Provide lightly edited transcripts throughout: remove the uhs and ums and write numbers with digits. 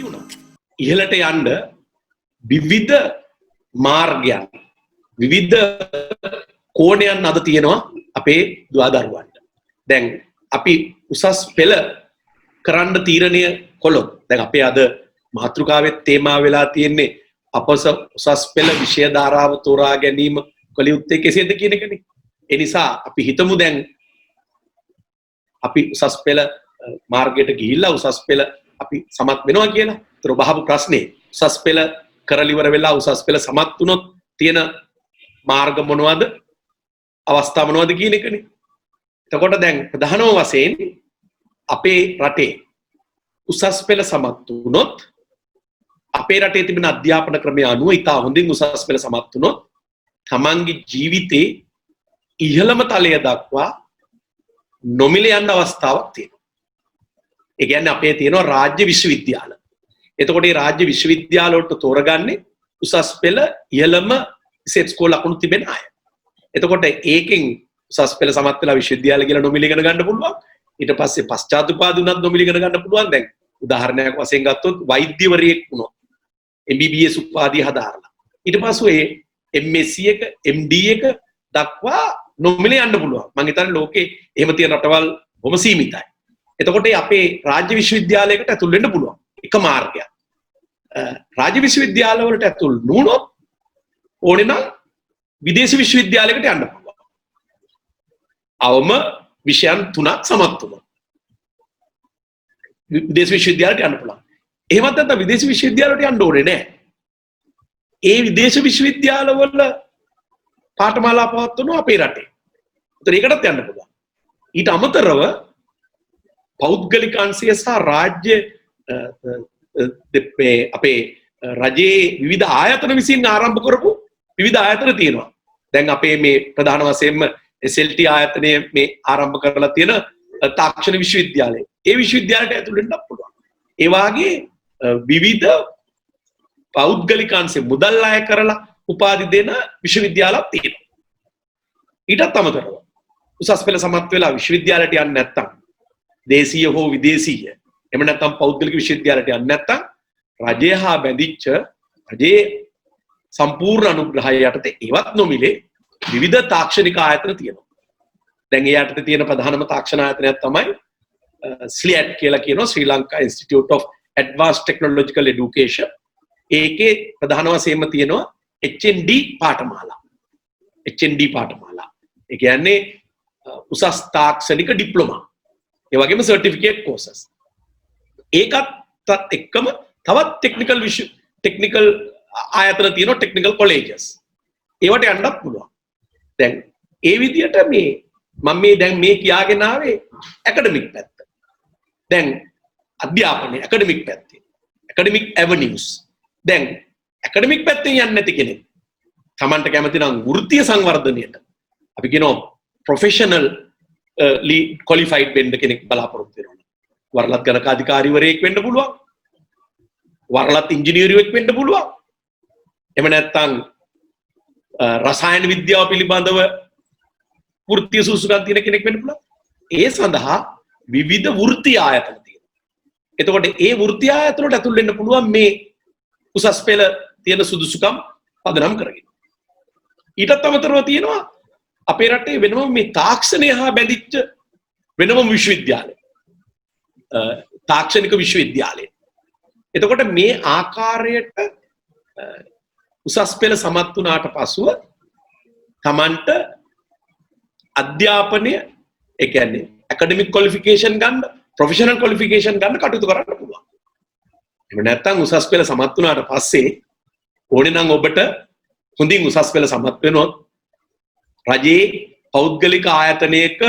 නැති වුණා. ඉහළට යන්න විවිධ මාර්ගයන් විවිධ කෝණයන් අද තියෙනවා අපේ දුවදරුවන්ට. දැන් අපි උසස් පෙළ කරන්න තීරණය කළොත් දැන් අපේ අද මාතෘකාවේ තේමා වෙලා තියෙන්නේ අපස උසස් පෙළ විෂය ධාරාව තෝරා ගැනීම කළ යුත්තේ කෙසේද කියන එකනේ. ඒ නිසා අපි හිතමු දැන් අපි උසස් පෙළ මාර්ගයට ගිහිල්ලා උසස් පෙළ අපි සමත් වෙනවා කියලා. ඒතර ඔබ අහපු ප්‍රශ්නේ උසස් පෙළ කරලා ඉවර වෙලා උසස් පෙළ සමත් වුණොත් තියෙන මාර්ග මොනවද? අවස්ථා මොනවද කියන එකනේ. එතකොට දැන් ප්‍රධානම වශයෙන් අපේ රටේ උසස් පෙළ සමත් වුණොත් අපේ රටේ තිබෙන අධ්‍යාපන ක්‍රමය අනුව ඉතා හොඳින් උසස් පෙළ සමත් වුණොත් තමන්ගේ ජීවිතේ ඉහළම තලය දක්වා නොමිලේ යන්න අවස්ථාවක් තියෙනවා. ඒ කියන්නේ අපේ තියෙනවා රාජ්‍ය විශ්වවිද්‍යාල. එතකොට මේ රාජ්‍ය විශ්වවිද්‍යාල වලට තෝරගන්නේ උසස් පෙළ ඉහළම ඉසෙට් ස්කෝර් ලකුණු තිබෙන අය. එතකොට ඒකෙන් උසස් පෙළ සමත් වෙලා විශ්වවිද්‍යාල කියලා නොමිලේ ඉගෙන ගන්න පුළුවන්. ඊට පස්සේ පශ්චාත් උපාධි උනත් නොමිලේ ඉගෙන ගන්න පුළුවන්. දැන් උදාහරණයක් වශයෙන් ගත්තොත් වෛද්‍යවරියෙක් වුණොත් MBBS උපාධිය හදාරලා ඊට පස්සේ MSc එක MD එක දක්වා නොමිලේ යන්න පුළුවන්. මම හිතන්නේ ලෝකේ එහෙම තියෙන රටවල් බොහොම සීමිතයි. එතකොට අපේ රාජ්‍ය විශ්වවිද්‍යාලයකට ඇතුල් වෙන්න පුළුවන්. එක මාර්ගයක්. රාජ්‍ය විශ්වවිද්‍යාල වලට ඇතුල් නුනොත් ඕනේ නම් විදේශ විශ්වවිද්‍යාලයකට යන්න පුළුවන්. අවම විෂයන් 3ක් සමත් වුණා. විදේශ විශ්වවිද්‍යාලයට යන්න පුළුවන්. එහෙමත් නැත්නම් විදේශ විශ්වවිද්‍යාලයට යන්න ඕනේ නැහැ. ඒ විදේශ විශ්වවිද්‍යාලවල පාඨමාලා පවත්වනවා අපේ රටේ. ඒතර ඒකටත් යන්න පුළුවන්. ඊට අමතරව පෞද්ගලික අංශය සහ රාජ්‍ය අපේ රජයේ විවිධ ආයතන විසින් ආරම්භ කරපු විවිධ ආයතන තියෙනවා. දැන් අපේ මේ ප්‍රධාන වශයෙන්ම SLT ආයතනය මේ ආරම්භ කරලා තියෙන තාක්ෂණ විශ්වවිද්‍යාලය. ඒ විශ්වවිද්‍යාලයට ඇතුල් වෙන්න පුළුවන්. ඒ වාගේ විවිධ පෞද්ගලික අංශ මුදල් අය කරලා උපාධි දෙන විශ්වවිද්‍යාලක් තියෙනවා. ඊටත් අමතරව උසස් පෙළ සමත් වෙලා විශ්වවිද්‍යාලයට යන්නේ නැත්නම් දේශීය හෝ විදේශීය එහෙම නැත්නම් පෞද්ගලික විශ්වවිද්‍යාලයට යන්නේ නැත්නම් රජය හා බැඳිච්ච රජයේ සම්පූර්ණ අනුග්‍රහය යටතේ ඉවත් නොමිලේ විවිධ තාක්ෂණික ආයතන තියෙනවා. දැන් ඒ යටතේ තියෙන ප්‍රධානම තාක්ෂණ ආයතනයක් තමයි SLIAT කියලා කියනවා Sri Lanka institute of advanced technological education. ඒකේ ප්‍රධාන වශයෙන්ම තියෙනවා HND පාඨමාලා. HND පාඨමාලා. ඒ කියන්නේ උසස් තාක්ෂණික ඩිප්ලෝමා. ඒ වගේම සර්ටිෆිකේට් කෝසස්. ඒකත් එක්කම තවත් ටෙක්නිකල් ආයතන තියෙනවා ටෙක්නිකල් කොලෙජස්. ඒවට යන්නත් පුළුවන්. දැන් ඒ විදිහට මම දැන් මේ කියාගෙන ආවේ ඇකඩමික් පැත්ත. දැන් අධ්‍යාපනයේ ඇකඩමික් පැත්තේ ඇකඩමික් ඇවනියුස්. දැන් ඇකඩමික් පැත්තෙන් යන්නේ නැති කෙනෙක් තමන්ට කැමති නම් වෘත්තීය සංවර්ධනයට අපි කියනවා ප්‍රොෆෙෂනල් ක්වොලිෆයිඩ් වෙන්න කෙනෙක් බලාපොරොත්තු වෙනවා. වරලත් ගණක අධිකාරිවරයෙක් වෙන්න පුළුවන්. වරලත් ඉංජිනේරුවෙක් වෙන්න පුළුවන්. එහෙම නැත්නම් රසායන විද්‍යාව පිළිබඳව වෘත්තීය සුසුකම් තියෙන කෙනෙක් වෙන්න පුළුවන්. ඒ සඳහා විවිධ වෘත්තීය ආයතන තියෙනවා. එතකොට ඒ වෘත්තීය ආයතන වලට ඇතුල් වෙන්න පුළුවන් මේ උසස් පෙළ තියෙන සුදුසුකම් පදනම් කරගෙන. ඊටත් අමතරව තියෙනවා අපේ රටේ වෙනම මේ තාක්ෂණය හා බැඳිච්ච වෙනම විශ්වවිද්‍යාලය. තාක්ෂණික විශ්වවිද්‍යාලය. එතකොට මේ ආකාරයට උසස් පෙළ සමත් වුණාට පසුව තමන්ට අධ්‍යාපනය ඒ කියන්නේ ඇකඩමික් ක්වොලිෆිකේෂන් ගන්න, ප්‍රොෆෙෂනල් ක්වොලිෆිකේෂන් ගන්න කටයුතු කරන්න පුළුවන්. එහෙම නැත්නම් උසස් පෙළ සමත් වුණාට පස්සේ ඕනේ නම් ඔබට හොඳින් උසස් පෙළ සමත් වෙනොත් රජයේ පෞද්ගලික ආයතනයක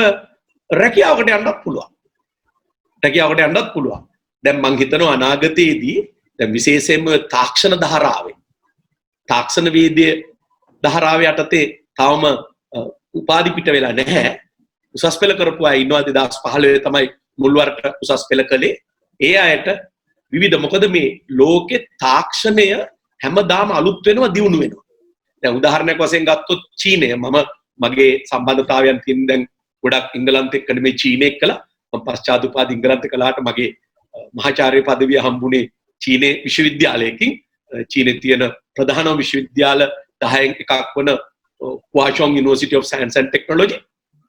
රැකියාවකට යන්නත් පුළුවන්. දැන් මම හිතනවා අනාගතයේදී දැන් විශේෂයෙන්ම තාක්ෂණ ධාරාවේ තාක්ෂණ වේදයේ ධාරාවේ යටතේ තවම උපාධි පිට වෙලා නැහැ. උසස් පෙළ කරපු අය ඉන්නවා 2015 තමයි මුල් වරට උසස් පෙළ කළේ. ඒ අයට විවිධ මොකද මේ ලෝකේ තාක්ෂණය හැමදාම අලුත් වෙනවා දියුණු වෙනවා. දැන් උදාහරණයක් වශයෙන් ගත්තොත් චීනය මගේ සම්බන්ධතාවයන් තියෙන දැන් ගොඩක් ඉංගලන්තෙ එක්ක නෙමෙයි චීනය එක්කලා මම පශ්චාත් උපාධි ඉංගලන්තෙ කළාට මගේ මහාචාර්ය පදවිය හම්බුනේ චීනයේ විශ්වවිද්‍යාලයකින් චීනයේ තියෙන ප්‍රධානම විශ්වවිද්‍යාල 10න් එකක් වන Huazhong University of Science and Technology.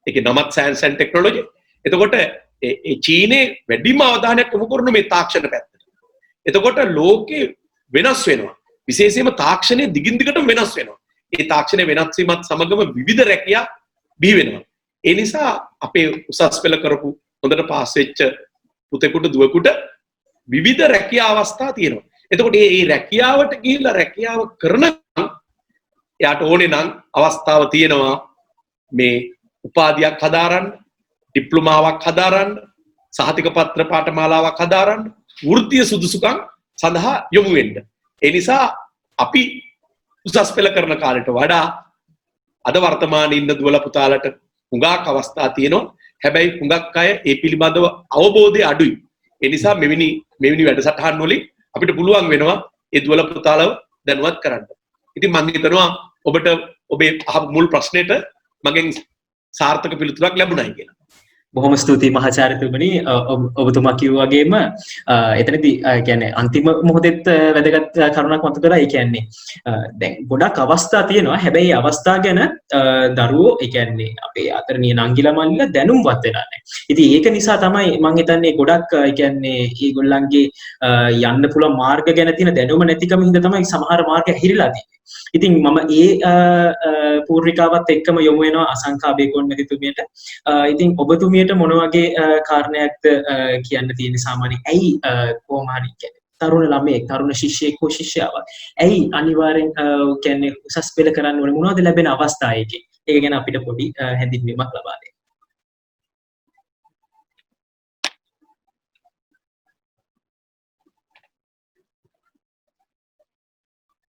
ඒකේ නමත් Science and Technology. එතකොට ඒ චීනයේ වැඩිම අවධානයක් යොමු කරන මේ තාක්ෂණ පැත්තට. එතකොට ලෝකේ වෙනස් වෙනවා. විශේෂයෙන්ම තාක්ෂණය දිගින් දිගටම වෙනස් වෙනවා. ඒ තාක්ෂණය වෙනස් වීමත් සමගම විවිධ රැකියා බිහි වෙනවා. ඒ නිසා අපේ උසස් පෙළ කරපු හොඳට පාස් වෙච්ච පුතෙකුට දුවෙකුට විවිධ රැකියා අවස්ථා තියෙනවා. එතකොට මේ රැකියාවට ගිහිල්ලා රැකියාව කරන එයාට ඕනේ නම් අවස්ථාව තියෙනවා මේ උපාධියක් හදාරන්න, ඩිප්ලෝමාවක් හදාරන්න, සහතික පත්‍ර පාඨමාලාවක් හදාරන්න, වෘත්තීය සුදුසුකම් සඳහා යොමු වෙන්න. ඒ නිසා අපි උසස් පෙළ කරන කාලයට වඩා අද වර්තමානයේ ඉන්න දුවලා පුතාලට හුඟක් අවස්ථා තියෙනවා. හැබැයි හුඟක් අය ඒ පිළිබඳව අවබෝධය අඩුයි. ඒ නිසා මෙවැනි වැඩසටහන් වලින් අපිට පුළුවන් වෙනවා ඒ දුවලා පුතාලව දැනුවත් කරන්න. ඉතින් මම හිතනවා ඔබට ඔබේ අහපු මුල් ප්‍රශ්නෙට මගෙන් සාර්ථක පිළිතුරක් ලැබුණයි කියලා. බොහොම ස්තුතියි මහාචාර්යතුමනි. ඔබතුමා කිව්වා වගේම එතනදී කියන්නේ අන්තිම මොහොතේත් වැදගත් කරුණක් මතක කරා. ඒ කියන්නේ දැන් ගොඩක් අවස්ථා තියෙනවා. හැබැයි අවස්ථා ගැන දරුවෝ ඒ කියන්නේ අපේ අතරණිය නංගිලා මල්ලිලා දැනුම්වත් වෙලා නැහැ. ඉතින් ඒක නිසා තමයි මම හිතන්නේ ගොඩක් ඒ කියන්නේ ඒගොල්ලන්ගේ යන්න පුළුවන් මාර්ග ගැන තියෙන දැනුම නැතිකම හින්දා තමයි සමහර මාර්ග හිරිලා තියෙන්නේ. ඉතින් මම පූර්විකාවත් එක්කම යොමු වෙනවා අසංකා බේකෝන් මැතිතුමියට. ඉතින් ඔබතුමියට මොන වගේ කාරණයක්ද කියන්න තියෙන්නේ සාමාන්‍යයෙන්? ඇයි කොහොම හරි කියන්නේ තරුණ ළමයෙක්, තරුණ ශිෂ්‍යයෙක් හෝ ශිෂ්‍යාවක් ඇයි අනිවාර්යෙන් කියන්නේ උසස් පෙළ කරන්න ඕනේ? මොනවද ලැබෙන අවස්ථා ඒකේ? ඒක ගැන අපිට පොඩි හැඳින්වීමක් ලබා දෙන්න.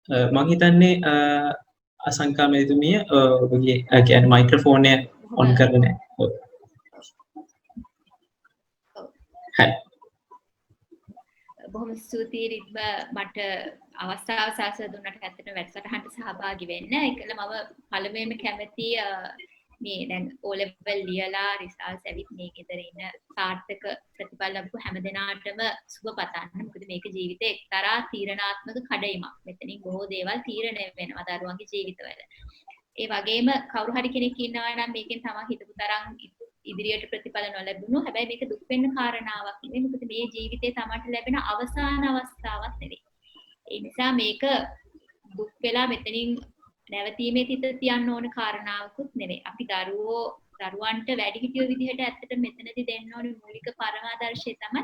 මම හිතන්නේ අසංකා මැතිතුමිය ඔබගේ කියන්නේ මයික්‍රොෆෝන් එක ඔන් කරලා නැහැ. හරි. බොහොම ස්තුතියි රිද්ම මට අවස්ථාව සලසා දුන්නට ඇත්තටම වැඩසටහනට සහභාගී වෙන්න. ඒකල මම පළමුවෙන්ම කැමති මේ දැන් O level ලියලා රිසල්ට්ස් ඇවිත් මේ ගෙදර ඉන්න සාර්ථක ප්‍රතිඵල ලැබපු හැමදෙනාටම සුබ පතන්න. මොකද මේක ජීවිතේ එක්තරා තීරණාත්මක කඩයිමක්. මෙතනින් බොහෝ දේවල් තීරණය වෙනවා දරුවන්ගේ ජීවිතවල. ඒ වගේම කවුරු හරි කෙනෙක් ඉන්නවා නම් මේකෙන් තමයි හිතපු තරම් ඉදිරියට ප්‍රතිඵල නොලැබුණු. හැබැයි මේක දුක් වෙන්න කාරණාවක් නෙවෙයි. මොකද මේ ජීවිතේ තමට ලැබෙන අවසාන අවස්ථාවක් නෙවෙයි. ඒ නිසා මේක දුක් වෙලා මෙතනින් නැවතීමේ තිත තියන්න ඕන කාරණාවකුත් නෙවෙයි. අපි දරුවන්ට වැඩිහිටියෝ විදිහට ඇත්තට මෙතනදී දෙන්න ඕන මූලික පරමාදර්ශය තමයි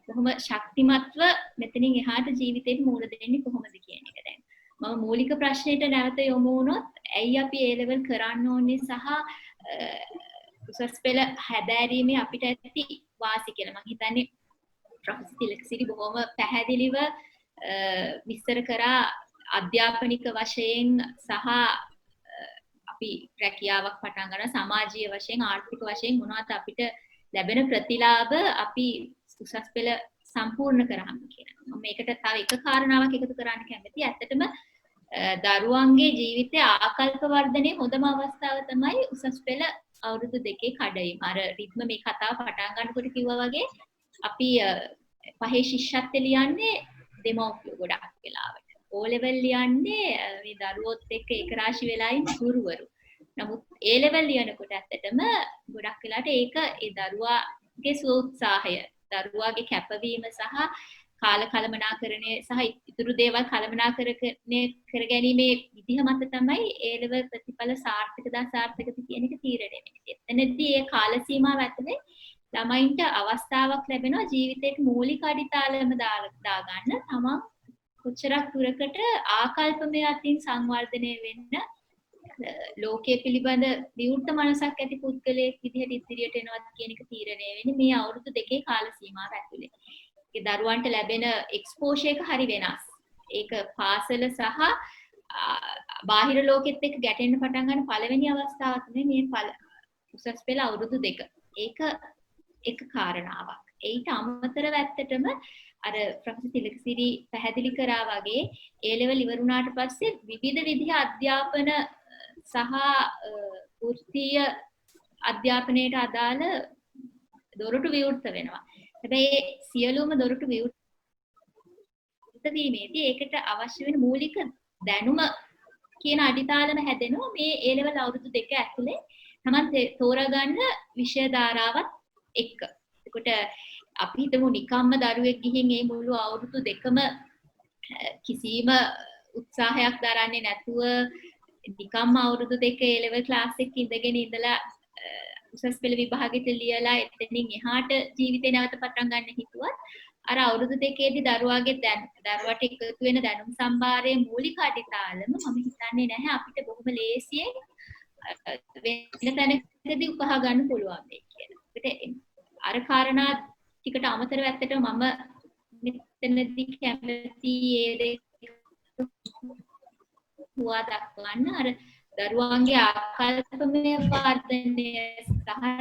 කොහොම ශක්තිමත්ව මෙතනින් එහාට ජීවිතේට මූණ දෙන්නේ කොහොමද කියන එක. දැන් මම මූලික ප්‍රශ්නෙට නැවත යොමු වුණොත් ඇයි අපි A level කරන්න ඕනේ සහ උසස් පෙළ හැදෑරීමේ අපිට ඇති වාසි කියලා මම හිතන්නේ ප්‍රොෆෙසර් තිලකසිරි බොහොම පැහැදිලිව විස්තර කරා අධ්‍යාපනික වශයෙන් සහ අපි රැකියාවක් පටන් ගන්න සමාජීය වශයෙන් ආර්ථික වශයෙන් මොනවද අපිට ලැබෙන ප්‍රතිලාභ අපි උසස් පෙළ සම්පූර්ණ කරාම කියලා. මම මේකට තව එක කාරණාවක් එකතු කරන්න කැමතියි. ඇත්තටම දරුවන්ගේ ජීවිතයේ ආකල්ප වර්ධනයේ හොඳම අවස්ථාව තමයි උසස් පෙළ අවුරුදු 2 කඩයිම. අර රිද්ම මේ කතාව පටන් ගන්නකොට කිව්වා වගේ අපි පහේ ශිෂ්‍යත්වය ලියන්නේ දෙමව්පියෝ ගොඩක් වෙලාවට. O level ලියන්නේ මේ දරුවොත් එක්ක ඒක රාශි වෙලා ඉන්න ගුරුවරු. නමුත් A level ලියනකොට ඇත්තටම ගොඩක් වෙලාවට ඒක ඒ දරුවාගේ සෝත්සාහය, දරුවාගේ කැපවීම සහ කාල කළමනාකරණය සහ ඉතුරු දේවල් කළමනාකරණය කර ගැනීමේ විදිහ මත තමයි A level ප්‍රතිඵල සාර්ථකද අසාර්ථකද කියන එක තීරණය වෙන්නේ. එතනදී ඒ කාල සීමාව ඇතුලේ ළමයින්ට අවස්ථාවක් ලැබෙනවා ජීවිතේට මූලික අඩිතාලම දාගන්න. තමන් කොච්චරක් දුරකට ආකල්පමය අතින් සංවර්ධනය වෙන්න ලෝකයේ පිළිබඳ විවෘත මනසක් ඇති පුද්ගලයෙක් විදිහට ඉදිරියට එනවත් කියන එක තීරණය වෙන්නේ මේ අවුරුදු 2 කාල සීමාව ඇතුලේ. ඒ දරුවන්ට ලැබෙන එක්ස්පෝෂර් එක හරි වෙනස්. ඒක පාසල සහ බාහිර ලෝකෙත් එක්ක ගැටෙන්න පටන් ගන්න පළවෙනි අවස්ථාව තමයි මේ උසස් පෙළ අවුරුදු 2. ඒක එක කාරණාවක්. ඒට අමතරව ඇත්තටම අර ප්‍රොෆෙසර් තිලකසිරි පැහැදිලි කරා වගේ A level ඉවරුණාට පස්සේ විවිධ විදිහ අධ්‍යාපන සහ වෘත්තීය අධ්‍යාපනයට අදාළ දොරටු විවෘත වෙනවා. හැබැයි සියලුම දොරටු විවෘත වීමේදී ඒකට අවශ්‍ය වෙන මූලික දැනුම කියන අඩිතාලම හැදෙනවා මේ A level අවුරුදු දෙක ඇතුලේ තමන් තෝරාගන්න විෂය ධාරාවත් එක්ක. ඒකට අපි හිතමු නිකම්ම දරුවෙක් ගිහින් මේ මුළු අවුරුදු දෙකම කිසිම උත්සාහයක් දරන්නේ නැතුව නිකම්ම අවුරුදු දෙක A level class එකක ඉඳගෙන ඉඳලා උසස් පෙළ විභාගෙට ලියලා එතනින් එහාට ජීවිතේ නැවත පටන් ගන්න හිතුවත් අර අවුරුදු දෙකේදී දරුවාගේ දරුවාට එකතු වෙන දැනුම් සම්භාරයේ මූලික අඩිතාලම මම හිතන්නේ නැහැ අපිට බොහොම ලේසියෙන් වෙන තැනකදී උකහා ගන්න පුළුවන් මේ කියලා. ඒකට අර කාරණා ටිකට අමතරව ඇත්තටම මම මෙතනදී කැමති ඒ දෙක හුවා දක්වන්න අර දරුවන්ගේ ආකල්පමය වර්ධනය සහ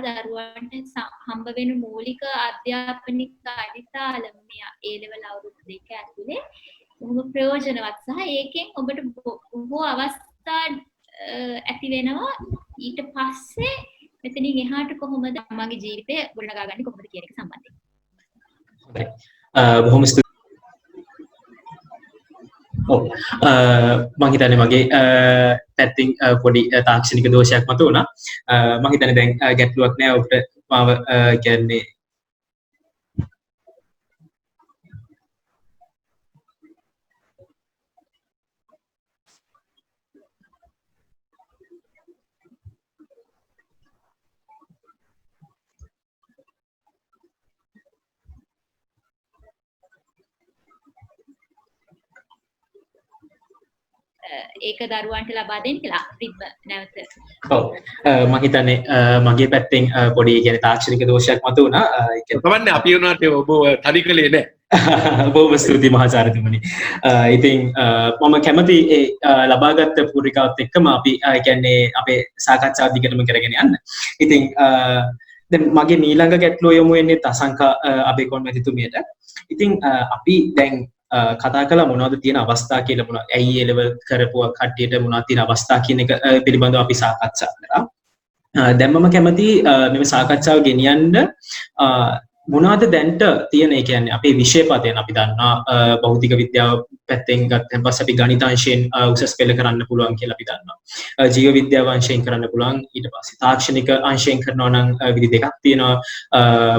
දරුවන්ට හම්බ වෙන මූලික අධ්‍යාපනික අඩිතාලම මේ A level අවුරුදු දෙක ඇතුලේ බොහොම ප්‍රයෝජනවත් සහ ඒකෙන් ඔබට බොහෝ අවස්ථා ඇති වෙනවා ඊට පස්සේ මෙතනින් එහාට කොහොමද මගේ ජීවිතය ගොඩනගා ගන්නේ කොහොමද කියන එක සම්බන්ධයෙන්. හොඳයි. බොහොම ස්තුතියි. මම හිතන්නේ මගේ පැත්තෙන් පොඩි තාක්ෂණික දෝෂයක් මතුවුණා. මම හිතන්නේ දැන් ගැටලුවක් නෑ ඔබට මාව කියන්නේ ඒක දරුවන්ට ලබා දෙන්න කියලා රිද්ම නැවත. ඔව් මම හිතන්නේ මගේ පැත්තෙන් පොඩි කියන්නේ තාක්ෂණික දෝෂයක් මතුවුණා. කවන්නේ අපි වුණාට ඔබ තනි කළේ නැහැ. බොහොම ස්තුතියි මහාචාර්යතුමනි. ඉතින් මම කැමති ඒ ලබාගත් පූර්විකාවත් එක්කම අපි කියන්නේ අපේ සාකච්ඡාව දිගටම කරගෙන යන්න. ඉතින් දැන් මගේ ඊළඟ ගැටලුව යොමු වෙන්නේ තසංකා අබේකොන් මැතිතුමියට. ඉතින් අපි දැන් කතා කළා මොනවද තියෙන අවස්ථා කියලා මොනවද ඇයි ඒ ලෙවල් කරපුව කට්ටියට මොනවද තියෙන අවස්ථා කියන එක පිළිබඳව අපි සාකච්ඡා කරා. දැන් මම කැමති මෙම සාකච්ඡාව ගෙනියන්න මොනවද දැන්ට තියෙන ඒ කියන්නේ අපේ විෂය පදයන් අපි දන්නා භෞතික විද්‍යාව පැත්තෙන් ගත්තන් පස්සේ අපි ගණිතාංශයෙන් උසස් පෙළ කරන්න පුළුවන් කියලා අපි දන්නවා. ජීව විද්‍යාව අංශයෙන් කරන්න පුළුවන්. ඊට පස්සේ තාක්ෂණික අංශයෙන් කරනවා නම් විදි දෙකක් තියෙනවා.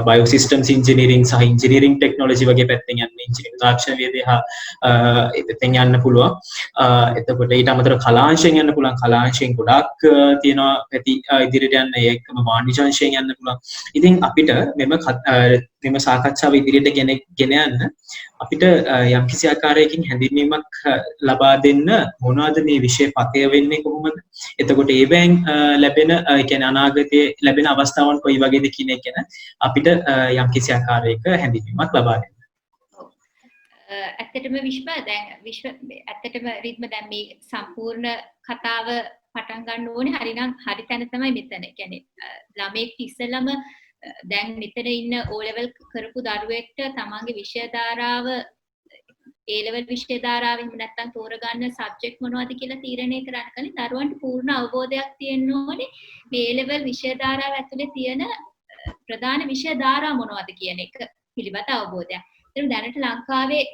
බයෝ සිස්ටම්ස් ඉන්ජිනියරින් සහ ඉන්ජිනියරින් ටෙක්නොලොජි වගේ පැත්තෙන් යන්න ඉන්ජිනියරින් තාක්ෂණ වේදේ ඒ පැත්තෙන් යන්න පුළුවන්. එතකොට ඊට අමතරව කලාංශයෙන් යන්න පුළුවන්. කලාංශයෙන් ගොඩාක් තියෙනවා පැති ඉදිරියට යන්න ඒකම වාණිජ අංශයෙන් යන්න පුළුවන්. ඉතින් අපිට මෙම සාකච්ඡාව ඉදිරියට ගෙන යන්න අපිට යම්කිසි ආකාරයකින් හැඳින්වීමක් ලබා දෙන්න මොනවද මේ විෂය පතය වෙන්නේ කොහොමද? එතකොට ඒවෙන් ලැබෙන ඒ කියන්නේ අනාගතයේ ලැබෙන අවස්ථාවන් කොයි වගේද කියන එක ගැන අපිට යම්කිසි ආකාරයක හැඳින්වීමක් ලබා දෙන්න. ඇත්තටම ඇත්තටම රිද්ම දැන් මේ සම්පූර්ණ කතාව පටන් ගන්න ඕනේ හරිනම් හරි තැන තමයි මෙතන. ඒ කියන්නේ ළමෙක් ඉස්සෙල්ලම දැන් මෙතන ඉන්න O level කරපු දරුවෙක්ට තමන්ගේ විෂය ධාරාව A level විෂය ධාරාව එහෙම නැත්නම් තෝරගන්න සබ්ජෙක්ට් මොනවද කියලා තීරණය කරන්න කලින් දරුවන්ට පූර්ණ අවබෝධයක් තියෙන්න ඕනේ මේ A level විෂය ධාරාව ඇතුලේ තියෙන ප්‍රධාන විෂය ධාරා මොනවද කියන එක පිළිබඳ අවබෝධයක්. ඒත් දැනට ලංකාවේ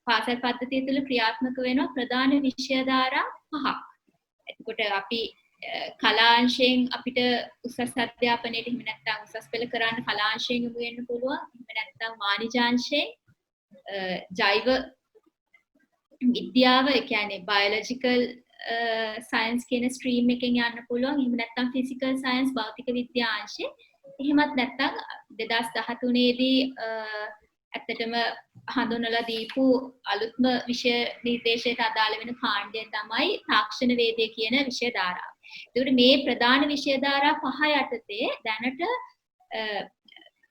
පාසල් පද්ධතිය තුළ ක්‍රියාත්මක වෙන ප්‍රධාන විෂය ධාරා 5ක්. එතකොට අපි කලාංශයෙන් අපිට උසස් අධ්‍යාපනයට එහෙම නැත්නම් උසස් පෙළ කරන්න කලාංශයෙන් යොමු වෙන්න පුළුවන්. එහෙම නැත්නම් වාණිජාංශයෙන් ජෛව විද්‍යාව ඒ කියන්නේ බයොලොජිකල් සයන්ස් කියන ස්ට්‍රීම් එකෙන් යන්න පුළුවන්. එහෙම නැත්නම් ෆිසිකල් සයන්ස් භෞතික විද්‍යා අංශයෙන්. එහෙමත් නැත්නම් 2013 දී ඇත්තටම හඳුන්වලා දීපු අලුත්ම විෂය නිර්දේශයට අදාළ වෙන කාණ්ඩය තමයි තාක්ෂණ වේදය කියන විෂය ධාරාව. ඒකට මේ ප්‍රධාන විෂය ධාරා 5 යටතේ දැනට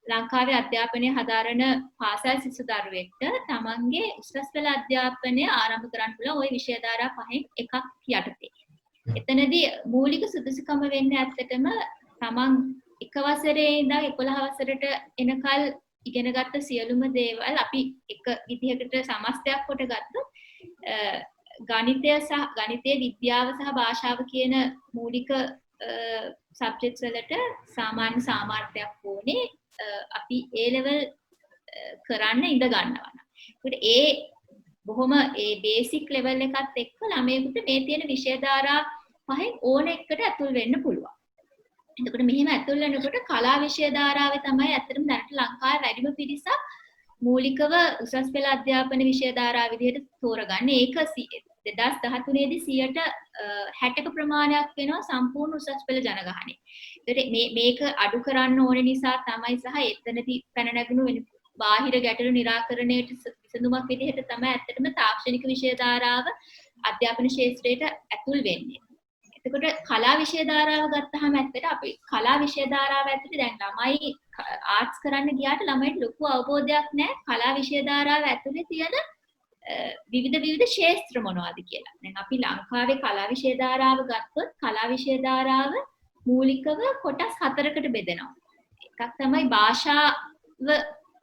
ලංකාවේ අධ්‍යාපනය හදාරන පාසල් සිසු දරුවෙක්ට තමන්ගේ උසස් පෙළ අධ්‍යාපනය ආරම්භ කරන්න පුළුවන් ওই විෂය ධාරා 5න් එකක් යටතේ. එතනදී මූලික සුදුසුකම වෙන්නේ ඇත්තටම තමන් එක වසරේ ඉඳන් 11 වසරට එනකල් ඉගෙනගත්ත සියලුම දේවල් අපි එක විදිහකට සමස්තයක් කොට ගත්තොත් ගණිතයේ විද්‍යාව සහ භාෂාව කියන මූලික සබ්ජෙක්ට්ස් වලට සාමාන්‍ය සාමර්ථ්‍යයක් ඕනේ අපි A level කරන්න ඉඳ ගන්නවා. ඒකට ඒ බොහොම ඒ බේසික් ලෙවල් එකත් එක්ක ළමයෙකුට මේ තියෙන විෂය ධාරා පහෙන් ඕන එකට ඇතුල් වෙන්න පුළුවන්. එතකොට මෙහෙම ඇතුල් වෙනකොට කලා විෂය ධාරාවේ තමයි ඇත්තටම දැනට ලංකාවේ වැඩිම පිරිසක් මූලිකව උසස් පෙළ අධ්‍යාපන විෂය ධාරා විදිහට තෝරගන්නේ. ඒක 2013 දී 60ක ප්‍රමාණයක් වෙනවා සම්පූර්ණ උසස් පෙළ ජනගහනය. ඒකට මේක අඩු කරන්න ඕන නිසා තමයි සහ එතනදී පැන නැගුණු වෙන බාහිර ගැටලු निराකරණයට විසඳුමක් විදිහට තමයි ඇත්තටම තාක්ෂණික විෂය ධාරාව අධ්‍යාපන ශාස්ත්‍රයට ඇතුල් වෙන්නේ. එතකොට කලා විෂය ධාරාව ගත්තාම ඇත්තට අපි කලා විෂය ධාරාව ඇතුලේ දැන් ළමයි ආර්ට්ස් කරන්න ගියාට ළමයිට ලොකු අවබෝධයක් නැහැ කලා විෂය ධාරාව ඇතුලේ තියෙන විවිධ ශාස්ත්‍ර මොනවද කියලා. දැන් අපි ලංකාවේ කලා විෂය ධාරාව ගත්තොත් කලා විෂය ධාරාව මූලිකව කොටස් 4කට බෙදෙනවා. එකක් තමයි භාෂාව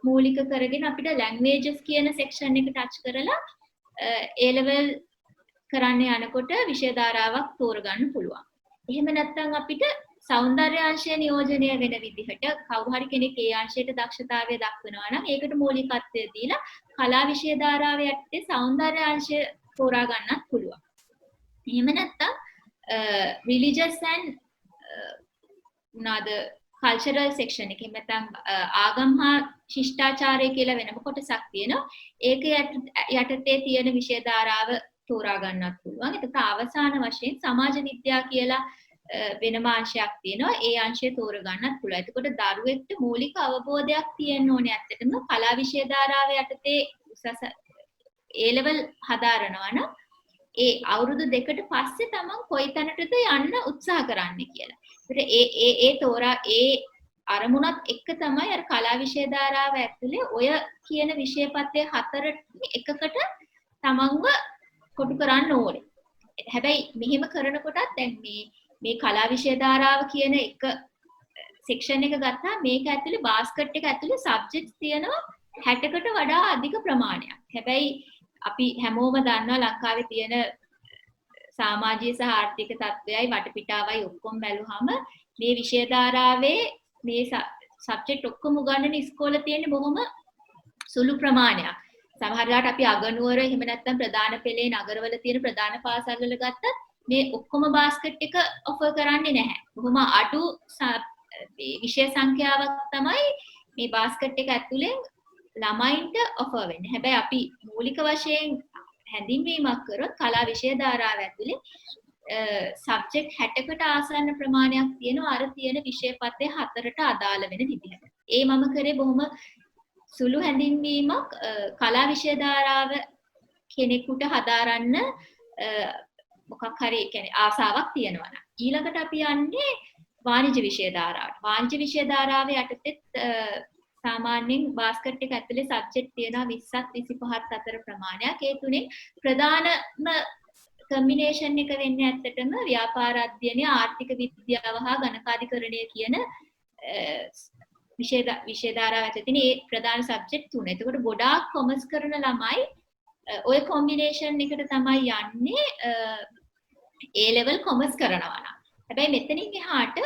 මූලික කරගෙන අපිට ලැන්ග්වේජස් කියන සෙක්ෂන් එක ටච් කරලා A level කරන්න යනකොට විෂය ධාරාවක් තෝරගන්න පුළුවන්. එහෙම නැත්නම් අපිට සෞන්දර්ය අංශය නියෝජනය වෙන විදිහට කවුරු හරි කෙනෙක් ඒ අංශයට දක්ෂතාවය දක්වනවා නම් ඒකට මූලිකත්වය දීලා කලා විෂය ධාරාව යටතේ සෞන්දර්ය අංශය තෝරා ගන්නත් පුළුවන්. එහෙම නැත්නම් religious and cultural section එකේ නැත්නම් ආගම් හා ශිෂ්ටාචාරය කියලා වෙනම කොටසක් තියෙනවා. ඒක යටතේ තියෙන විෂය ධාරාව තෝරා ගන්නත් පුළුවන්. ඒක අවසාන වශයෙන් සමාජ විද්‍යාව කියලා වෙනම අංශයක් තියෙනවා. ඒ අංශය තෝරා ගන්නත් පුළුවන්. එතකොට දරුවෙක්ට මූලික අවබෝධයක් තියෙන්න ඕනේ ඇත්තටම කලා විෂය ධාරාව යටතේ උසස් A level හදාරනවා නම් ඒ අවුරුදු 2කට පස්සේ තමන් කොයි තැනටද යන්න උත්සාහ කරන්න කියලා. ඒකට ඒ අරමුණත් එක්ක තමයි අර කලා විෂය ධාරාව ඇතුලේ ඔය කියන විෂය පත්‍රයේ 4 එකකට තමන්ව කොටු කරන්න ඕනේ. හැබැයි මෙහෙම කරනකොටත් දැන් මේ කලා විෂය ධාරාව කියන එක සෙක්ෂන් එක ගත්තා මේක ඇතුලේ බාස්කට් එක ඇතුලේ සබ්ජෙක්ට්ස් තියෙනවා 60කට වඩා අධික ප්‍රමාණයක්. හැබැයි අපි හැමෝම දන්නවා ලංකාවේ තියෙන සමාජීය සහ ආර්ථික තත්ත්වයයි වටපිටාවයි ඔක්කොම බැලුවහම මේ විෂය ධාරාවේ මේ සබ්ජෙක්ට් ඔක්කොම උගන්වන ඉස්කෝල තියෙන්නේ බොහොම සුළු ප්‍රමාණයක්. සමහර වෙලාවට අපි අගනුවර එහෙම නැත්නම් ප්‍රධාන පෙළේ නගරවල තියෙන ප්‍රධාන පාසල්වල ගත්තත් මේ ඔක්කොම බාස්කට් එක ඔෆර් කරන්නේ නැහැ. බොහොම අඩු විෂය සංඛ්‍යාවක් තමයි මේ බාස්කට් එක ඇතුලේ ළමයින්ට ඔෆර් වෙන්නේ. හැබැයි අපි මූලික වශයෙන් හැඳින්වීමක් කරොත් කලා විෂය ධාරාව ඇතුලේ සබ්ජෙක්ට් 60කට ආසන්න ප්‍රමාණයක් තියෙනවා අර තියෙන විෂය පත්‍රයේ 4ට අදාළ වෙන විදිහට. ඒ මම කරේ බොහොම සුළු හැඳින්වීමක් කලා විෂය ධාරාව කෙනෙකුට හදාරන්න මොකක් හරි කියන්නේ ආසාවක් තියෙනවා නම්. ඊළඟට අපි යන්නේ වාණිජ්‍ය විෂය ධාරාවට. වාණිජ්‍ය විෂය ධාරාව යටතේ සාමාන්‍යයෙන් බාස්කට් එක ඇතුලේ සබ්ජෙක්ට් තියෙනවා 20ත් 25ත් අතර ප්‍රමාණයක්. ඒ තුනේ ප්‍රධානම කම්බිනේෂන් එක වෙන්නේ ඇත්තටම ව්‍යාපාර අධ්‍යයනය, ආර්ථික විද්‍යාව හා ගණකාධිකරණය කියන විෂය ධාරාව ඇතුලේ තියෙන ඒ ප්‍රධාන සබ්ජෙක්ට් තුන. එතකොට ගොඩාක් කොමර්ස් කරන ළමයි ඔය කොම්බිනේෂන් එකට තමයි යන්නේ A level කොමර්ස් කරනවා නම්. හැබැයි මෙතනින් එහාට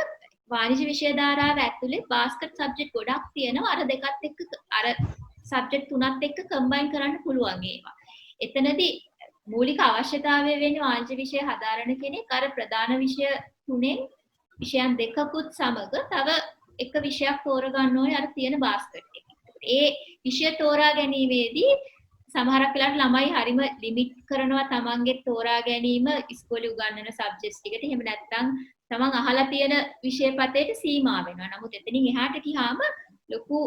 වාණිජ්‍ය විෂය ධාරාව ඇතුලේ බාස්කට් සබ්ජෙක්ට් ගොඩක් තියෙනවා. අර දෙකත් එක්ක අර සබ්ජෙක්ට් තුනත් එක්ක කම්බයින් කරන්න පුළුවන් ඒවා. එතනදී මූලික අවශ්‍යතාවය වෙන්නේ වාණිජ්‍ය විෂය හදාරන කෙනෙක් අර ප්‍රධාන විෂය තුනෙන් විෂයන් දෙකකුත් සමග තව එක විෂයක් තෝරගන්න ඕනේ අර තියෙන බාස්කට් එකේ. ඒ විෂය තෝරා ගැනීමේදී සමහරක් වෙලාවට ළමයි හරිම ලිමිට් කරනවා තමන්ගේ තෝරා ගැනීම ඉස්කෝලේ උගන්වන සබ්ජෙක්ට්ස් ටිකට. එහෙම නැත්නම් තමන් අහලා තියෙන විෂය පතේට සීමා වෙනවා. නමුත් එතනින් එහාට ගියාම ලොකු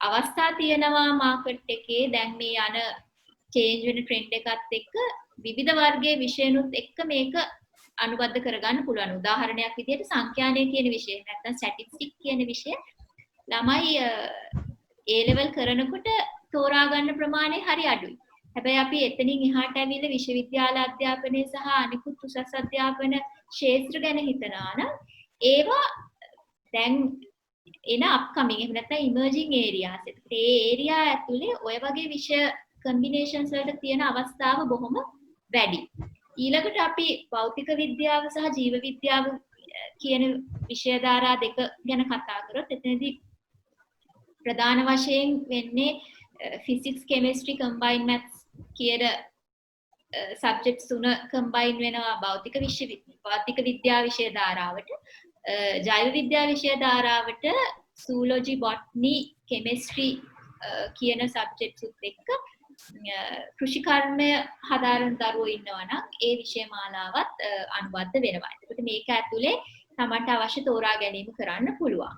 අවස්ථා තියෙනවා මාකට් එකේ. දැන් මේ යන චේන්ජ් වෙන ට්‍රෙන්ඩ් එකත් එක්ක විවිධ වර්ගයේ විෂයනුත් එක්ක මේක අනුබද්ධ කරගන්න පුළුවන්. උදාහරණයක් විදිහට සංඛ්‍යානය කියන විෂය නැත්නම් ස්ටැටිස්ටික් කියන විෂය ළමයි A level කරනකොට තෝරා ගන්න ප්‍රමාණය හරි අඩුයි. හැබැයි අපි එතනින් එහාට ඇවිල්ලා විශ්වවිද්‍යාල අධ්‍යාපනයේ සහ අනිකුත් උසස් අධ්‍යාපන ක්ෂේත්‍ර ගැන හිතනවා නම් ඒවා දැන් එන අප්කමින් එහෙම නැත්නම් ඉමර්ජින් ඒරියාස්. ඒ ඒරියා ඇතුලේ ඔය වගේ විෂය කම්බිනේෂන්ස් වලට තියෙන අවස්ථාව බොහොම වැඩි. ඊළඟට අපි භෞතික විද්‍යාව සහ ජීව විද්‍යාව කියන විෂය ධාරා දෙක ගැන කතා කරොත් එතනදී ප්‍රධාන වශයෙන් වෙන්නේ physics chemistry combined maths කියන subjects තුන combine වෙනවා භෞතික විද්‍යා විෂය ධාරාවට ජෛව විද්‍යා විෂය ධාරාවට zoology botany chemistry කියන subjects උත් එක්ක කෘෂි කර්මය හදාරන දරුවෝ ඉන්නවා නම් ඒ විෂය මාලාවත් අනුබද්ධ වෙනවා. එතකොට මේක ඇතුලේ තමන්ට අවශ්‍ය තෝරා ගැනීම කරන්න පුළුවන්.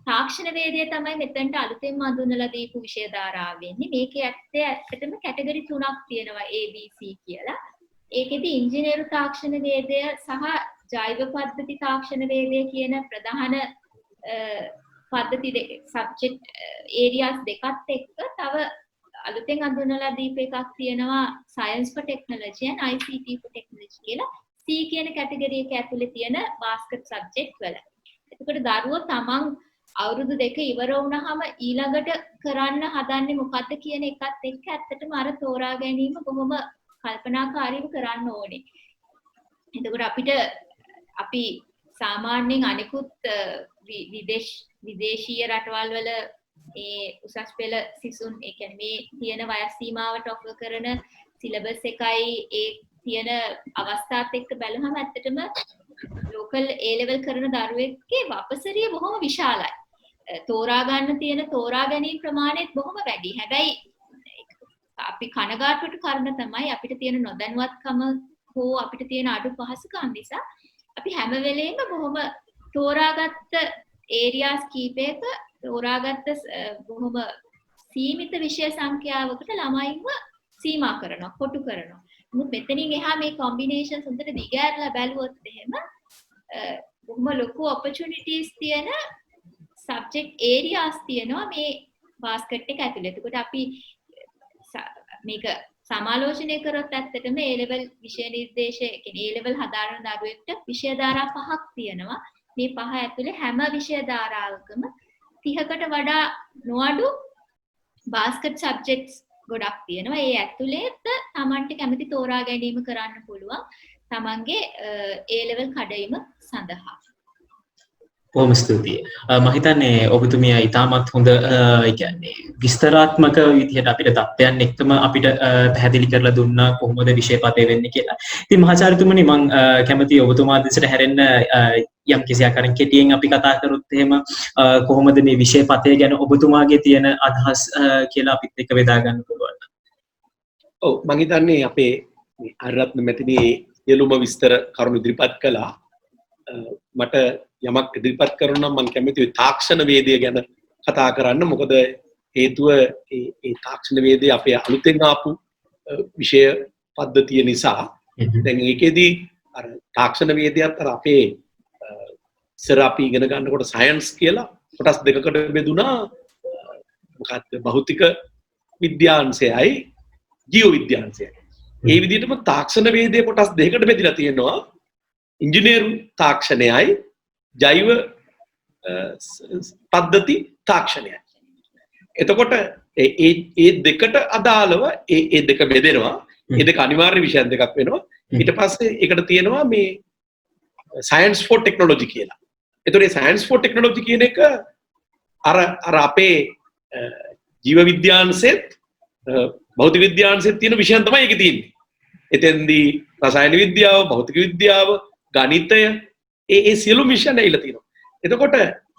තාක්ෂණ වේදය තමයි මෙතනට අලුතෙන්ම හඳුන්වලා දීපු විෂය ධාරාව වෙන්නේ. මේකේ ඇත්තටම කැටගරි 3ක් තියෙනවා A B C කියලා. ඒකෙදි ඉංජිනේරු තාක්ෂණ වේදය සහ ජෛව පද්ධති තාක්ෂණ වේදය කියන ප්‍රධාන පද්ධති සබ්ජෙක්ට් ඒරියාස් දෙකත් එක්ක තව අලුතෙන් හඳුන්වලා දීපු එකක් තියෙනවා Science for Technology and ICT for Technology කියලා. C කියන කැටගරි එක ඇතුලේ තියෙන බාස්කට් සබ්ජෙක්ට් වල. එතකොට දරුවෝ තමන් අවුරුදු 2 ඉවර වුණාම ඊළඟට කරන්න හදන්නේ මොකද්ද කියන එකත් එක්ක ඇත්තටම අර තෝරා ගැනීම බොහොම කල්පනාකාරීව කරන්න ඕනේ. එතකොට අපි සාමාන්‍යයෙන් අනිකුත් විදේශීය රටවල් වල ඒ උසස් පෙළ සිසුන් ඒ කියන්නේ මේ තියෙන වයස් සීමාවට ඔෆර් කරන සිලබස් එකයි ඒ තියෙන අවස්ථාත් එක්ක බලුවම ඇත්තටම ලෝකල් A level කරන දරුවෙක්ගේ වපසරිය බොහොම විශාලයි. තෝරා ගන්න තියෙන තෝරා ගැනීම ප්‍රමාණයත් බොහොම වැඩි. හැබැයි අපි කනගාටුවට කරන තමයි අපිට තියෙන නොදැනුවත්කම හෝ අපිට තියෙන අඩු පහසුකම් නිසා අපි හැම වෙලේම බොහොම තෝරාගත්ත ඒරියාස් කීපයක තෝරාගත්ත බොහොම සීමිත විෂය සංඛ්‍යාවකට ළමයින්ව සීමා කරනවා, කොටු කරනවා. මුත් මෙතනින් එහා මේ කොම්බිනේෂන්ස් හොඳට දිගහැරලා බැලුවොත් එහෙම බොහොම ලොකු ඔපචුනිටිස් තියෙන සබ්ජෙක්ට් ඒරියාස් තියෙනවා මේ බාස්කට් එක ඇතුලේ. එතකොට අපි මේක සමාලෝචනය කරොත් ඇත්තටම A level විෂය නිර්දේශය කියන්නේ A level හදාරන දරුවෙක්ට විෂය ධාරා 5ක් තියෙනවා. මේ 5 ඇතුලේ හැම විෂය ධාරාවකම 30කට වඩා නොඅඩු බාස්කට් සබ්ජෙක්ට්ස් ගොඩක් තියෙනවා. ඒ ඇතුළේත් තමන්ට කැමති තෝරා ගැනීම කරන්න පුළුවන් තමන්ගේ A level කඩයිම සඳහා. බොහොම ස්තුතියි. මම හිතන්නේ ඔබතුමිය ඉතාමත් හොඳ කියන්නේ විස්තරාත්මක විදිහට අපිට තත්ත්වයන් එක්කම අපිට පැහැදිලි කරලා දුන්නා කොහොමද විෂය පතේ වෙන්නේ කියලා. ඉතින් මහාචාර්යතුමනි මම කැමතියි ඔබතුමා දෙසට හැරෙන්න යම් කිසි ආකාරයෙන් කෙටියෙන් අපි කතා කරොත් එහෙම කොහොමද මේ විෂය පතේ ගැන ඔබතුමාගේ තියෙන අදහස් කියලා අපිත් එක්ක බෙදා ගන්න පුළුවන්. ඔව් මම හිතන්නේ අපේ අරරත්න මැතිණියේ සියලුම විස්තර කරුණු ඉදිරිපත් කළා. මට යමක් ඉදිරිපත් කරනවා නම් මම කැමතියි තාක්ෂණ වේදය ගැන කතා කරන්න. මොකද හේතුව ඒ තාක්ෂණ වේදය අපේ අලුතෙන් ආපු විෂය පද්ධතිය නිසා. දැන් ඒකෙදි අර තාක්ෂණ වේදයත් අර අපේ ඉස්සර අපි ඉගෙන ගන්නකොට සයන්ස් කියලා කොටස් දෙකකට බෙදුනා. මොකක්ද භෞතික විද්‍යාංශයයි ජීව විද්‍යාංශයයි. ඒ විදිහටම තාක්ෂණ වේදයේ කොටස් දෙකකට බෙදලා තියෙනවා. ඉංජිනේරු තාක්ෂණයයි ජෛව පද්ධති තාක්ෂණයයි. එතකොට ඒ දෙකට අදාළව ඒ දෙක බෙදෙනවා. ඒ දෙක අනිවාර්ය විෂයන් දෙකක් වෙනවා. ඊට පස්සේ ඒකට තියෙනවා මේ science for technology කියලා. එතකොට මේ science for technology කියන එක අර අපේ ජීව විද්‍යාංශෙත් භෞතික විද්‍යාංශෙත් තියෙන විෂයන් තමයි ඒකේ තියෙන්නේ. එතෙන්දී රසායන විද්‍යාව, භෞතික විද්‍යාව, ගණිතය ඒ සියලු විෂයන් ඇවිල්ලා තියෙනවා. එතකොට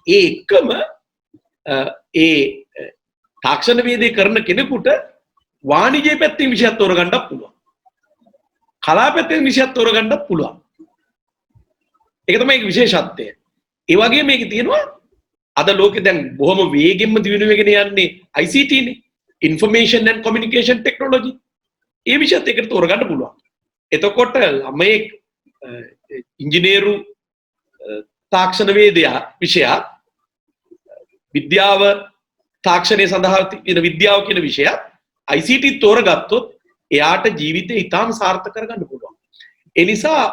ඒ එකම ඒ තාක්ෂණ වේදේ කරන කෙනෙකුට වාණිජය පැත්තෙන් විෂයක් තෝරගන්නත් පුළුවන්. කලා පැත්තෙන් විෂයක් තෝරගන්නත් පුළුවන්. ඒක තමයි ඒක විශේෂත්වය. ඒ වගේම මේකේ තියෙනවා අද ලෝකේ දැන් බොහොම වේගෙන්ම දියුණු වෙගෙන යන්නේ ICT නේ. Information and Communication Technology. ඒ විෂයත් එකට තෝරගන්න පුළුවන්. එතකොට ළමයේ ඉංජිනේරු තාක්ෂණ වේදයා විෂයත් විද්‍යාව තාක්ෂණය සඳහා තියෙන විද්‍යාව කියන විෂයත් ICT තෝරගත්තොත් එයාට ජීවිතේ ඉතාම සාර්ථක කරගන්න පුළුවන්. ඒ නිසා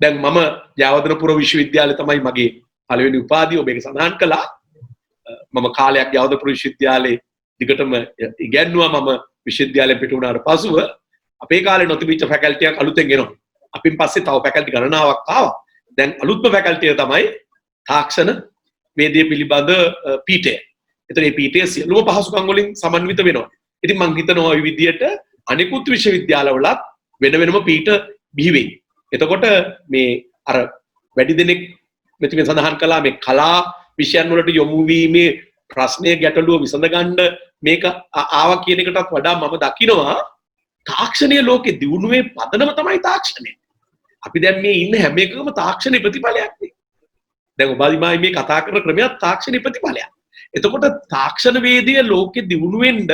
දැන් මම ජයවර්ධනපුර විශ්වවිද්‍යාලය තමයි මගේ පළවෙනි උපාධිය. ඔබ ඒක සඳහන් කළා. මම කාලයක් ජයවර්ධනපුර විශ්වවිද්‍යාලයේ දිගටම ඉගෙනුවා. මම විශ්වවිද්‍යාලයෙන් පිට වුණාට පසුව අපේ කාලේ නොතිබිච්ච ෆැකල්ටි එකක් අලුතෙන් එනවා. අපින් පස්සේ තව ෆැකල්ටි ගණනාවක් ආවා. දැන් අලුත්ම ෆැකල්ටි එක තමයි තාක්ෂණ වේදය පිළිබඳ පීඨය. ඒතර මේ පීඨය සියලුම පහසුකම් වලින් සමන්විත වෙනවා. ඉතින් මං හිතනවා ওই විදියට අනිකුත් විශ්වවිද්‍යාලවලත් වෙන වෙනම පීඨ බිහි වෙයි. එතකොට මේ අර වැඩි දෙනෙක් මෙතන සඳහන් කළා මේ කලා විෂයන් වලට යොමු වීමේ ප්‍රශ්නය ගැටලුව විසඳ ගන්න මේක ආවා කියන එකටත් වඩා මම දකිනවා තාක්ෂණීය ලෝකේ දියුණුවේ පදනම තමයි තාක්ෂණය. අපි දැන් මේ ඉන්න හැම එකකම තාක්ෂණීය ප්‍රතිඵලයක් නේ. දැන් ඔබයි මේ කතා කරන ක්‍රමයක් තාක්ෂණීය ප්‍රතිඵලයක්. එතකොට තාක්ෂණ වේදිය ලෝකෙ දියුණු වෙන්න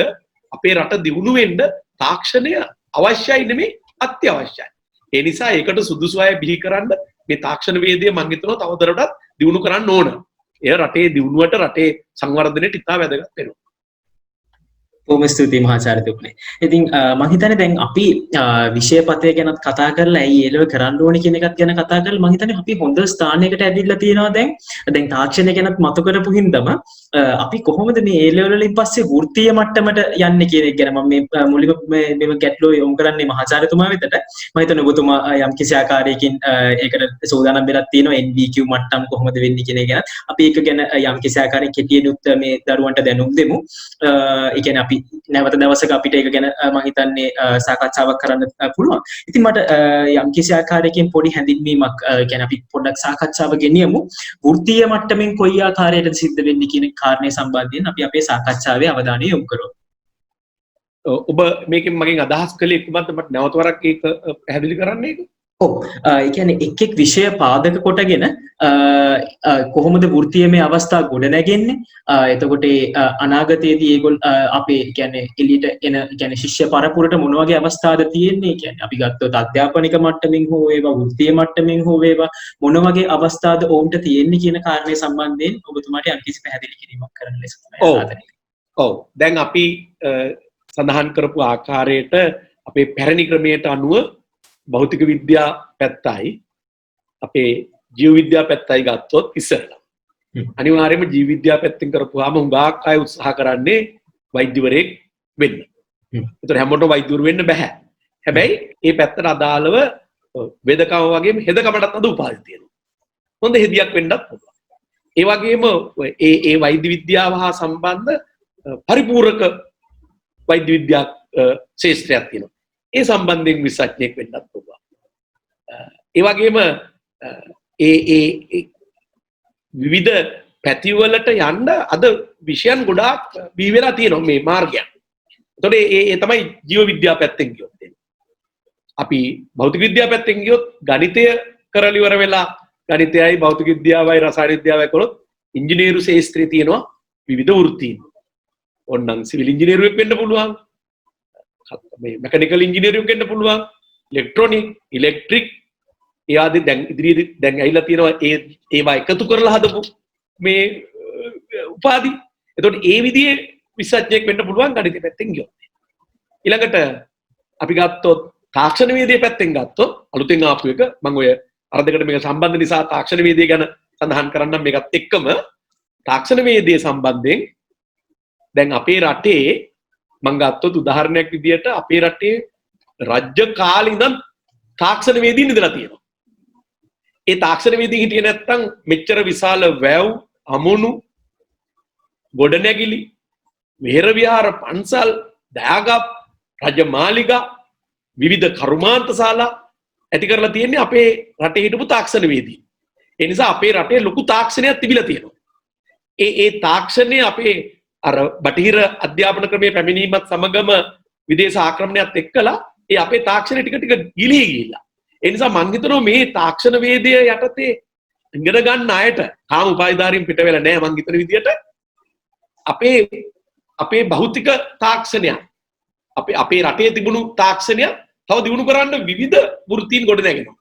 අපේ රට දියුණු වෙන්න තාක්ෂණය අවශ්‍යයි නෙමෙයි අත්‍යවශ්‍යයි. ඒ නිසා ඒකට සුදුසු අය බිහි කරන්න මේ තාක්ෂණ වේදිය මම හිතනවා තවදුරටත් දියුණු කරන්න ඕන. ඒ රටේ දියුණුවට රටේ සංවර්ධනයට ඉතා වැදගත් වෙනවා. බොහොම ස්තුතියි මහාචාර්යතුමනි. ඉතින් මම හිතන්නේ දැන් අපි විෂය පතය ගැනත් කතා කරලා ඇයි ඒ ලෙවල් කරන්න ඕනේ කියන එකත් ගැන කතා කරලා මම හිතන්නේ අපි හොඳ ස්ථානයකට ඇවිල්ලා තියෙනවා දැන් තාක්ෂණය ගැනත් මතු කරපු හින්දාම අපි කොහොමද මේ ඒ ලෙවල් වලින් පස්සේ වෘත්තීය මට්ටමට යන්නේ කියන එක ගැන මම මේ මුලින්ම මේව ගැටලුව යොමු කරන්නේ මහාචාර්යතුමා වෙතට. මම හිතන්නේ ඔබතුමා යම් කිසි ආකාරයකින් ඒකට සූදානම් වෙලා තියෙනවා NVQ මට්ටම් කොහොමද වෙන්නේ කියන එක ගැන. අපි ඒක ගැන යම් කිසි ආකාරයකින් කෙටියෙනුත් මේ දරුවන්ට දැනුම් දෙමු. ඒ කියන්නේ අපි නැවත දවසක අපිට ඒක ගැන මම හිතන්නේ සාකච්ඡාවක් කරන්න පුළුවන්. ඉතින් මට යම් කිසි ආකාරයකින් පොඩි හැඳින්වීමක් කියන්නේ අපි පොඩ්ඩක් සාකච්ඡාව ගෙනියමු. වෘත්තීය මට්ටමින් කොයි ආකාරයකටද සිද්ධ වෙන්නේ කියන කාරණේ සම්බන්ධයෙන් අපි අපේ සාකච්ඡාවේ අවධානය යොමු කරමු. ඔබ මේකෙන් මගෙන් අදහස් කළේ කුමක්ද මට නැවත වරක් ඒක පැහැදිලි කරන්න ඒක? ඔව් ඒ කියන්නේ එක් විෂය පාදක කොටගෙන කොහොමද වෘත්තීයමය අවස්ථා ගොඩ නැගෙන්නේ එතකොට අනාගතයේදී ඒගොල්ල අපේ කියන්නේ එළියට එන කියන්නේ ශිෂ්‍ය පරපුරට මොන වගේ අවස්ථාද තියෙන්නේ කියන්නේ අපි ගත්තොත් අධ්‍යාපනික මට්ටමින් හෝ වේවා වෘත්තීය මට්ටමින් හෝ වේවා මොන වගේ අවස්ථාද ඔවුන්ට තියෙන්නේ කියන කාරණේ සම්බන්ධයෙන් ඔබතුමාට යම්කිසි පැහැදිලි කිරීමක් කරන්න ලෙස තමයි ආදරණීය. ඔව් දැන් අපි සඳහන් කරපු ආකාරයට අපේ පැරණි ක්‍රමයට අනුව භෞතික විද්‍යා පැත්තයි අපේ ජීව විද්‍යා පැත්තයි ගත්තොත් ඉස්සරලා අනිවාර්යයෙන්ම ජීව විද්‍යා පැත්තෙන් කරපුවාම හුඟක් අය උත්සාහ කරන්නේ වෛද්‍යවරයෙක් වෙන්න. ඒතර හැමෝටම වෛද්‍යවරු වෙන්න බෑ. හැබැයි මේ පැත්තට අදාළව වේදකම වගේම හෙදකමටත් අද උපාධි තියෙනවා. හොඳ හෙදියක් වෙන්නත් පුළුවන්. ඒ වගේම ඒ වෛද්‍ය විද්‍යාව හා සම්බන්ධ පරිපූර්ණක වෛද්‍ය විද්‍යා ශාස්ත්‍රයක් තියෙනවා. ඒ සම්බන්ධයෙන් විශේෂඥයෙක් වෙන්නත් පුළුවන්. ඒ වගේම ඒ විවිධ පැතිවලට යන්න අද විෂයන් ගොඩාක් බිහි වෙලා තියෙනවා මේ මාර්ගයන්. එතකොට ඒ තමයි ජීව විද්‍යා පැත්තෙන් කියොත් අපි භෞතික විද්‍යා පැත්තෙන් කියොත් ගණිතය කරලා ඉවර වෙලා ගණිතයයි භෞතික විද්‍යාවයි රසායන විද්‍යාවයි කරොත් ඉංජිනේරු ශාස්ත්‍රයේ තියෙනවා විවිධ වෘත්තීන්. ඕනනම් සිවිල් ඉංජිනේරුවෙක් වෙන්න පුළුවන්. මේ මෙකැනිකල් ඉංජිනේරියුම් වෙන්න පුළුවන්. ඉලෙක්ට්‍රොනික, ඉලෙක්ට්‍රික් ඒ ආදී දැන් ඉදිරියේදී දැන් ඇවිල්ලා තියෙනවා ඒවා එකතු කරලා හදපු මේ උපාධි. එතකොට ඒ විදිහේ විශේෂඥයෙක් වෙන්න පුළුවන් ගණිත පැත්තෙන් ගියොත්. ඊළඟට අපි ගත්තොත් තාක්ෂණ වේදිකේ පැත්තෙන් ගත්තොත් අලුතෙන් ආපු එක මම ඔය අර දෙකට මේක සම්බන්ධ නිසා තාක්ෂණ වේදිකේ ගැන සඳහන් කරන්නම් මේකත් එක්කම තාක්ෂණ වේදිකේ සම්බන්ධයෙන් දැන් අපේ රටේ මම ගත්තොත් උදාහරණයක් විදියට අපේ රටේ රාජ්‍ය කාලේ ඉඳන් තාක්ෂණ වේදීන් ඉඳලා තියෙනවා. ඒ තාක්ෂණ වේදී හිටියේ නැත්තම් මෙච්චර විශාල වැව්, අමුණු, ගොඩනැගිලි, විහෙර විහාර, පන්සල්, දයාගම්, රජමාලිගා, විවිධ කර්මාන්ත ශාලා ඇති කරලා තියෙන්නේ අපේ රටේ හිටපු තාක්ෂණ වේදී. ඒ නිසා අපේ රටේ ලොකු තාක්ෂණයක් තිබිලා තියෙනවා. ඒ තාක්ෂණය අපේ අර බටහිර අධ්‍යාපන ක්‍රමයේ පැමිණීමත් සමගම විදේශ ආක්‍රමණයත් එක්කලා ඒ අපේ තාක්ෂණය ටික ටික ගිලී ගිහිල්ලා. ඒ නිසා මම හිතනවා මේ තාක්ෂණ වේදය යටතේ ඉගෙන ගන්න අයට තාම උපාධිධාරීන් පිට වෙලා නැහැ මම හිතන විදියට අපේ භෞතික තාක්ෂණය අපේ රටේ තිබුණු තාක්ෂණය තව දියුණු කරන්න විවිධ වෘත්තීන් ගොඩ නැගෙනවා.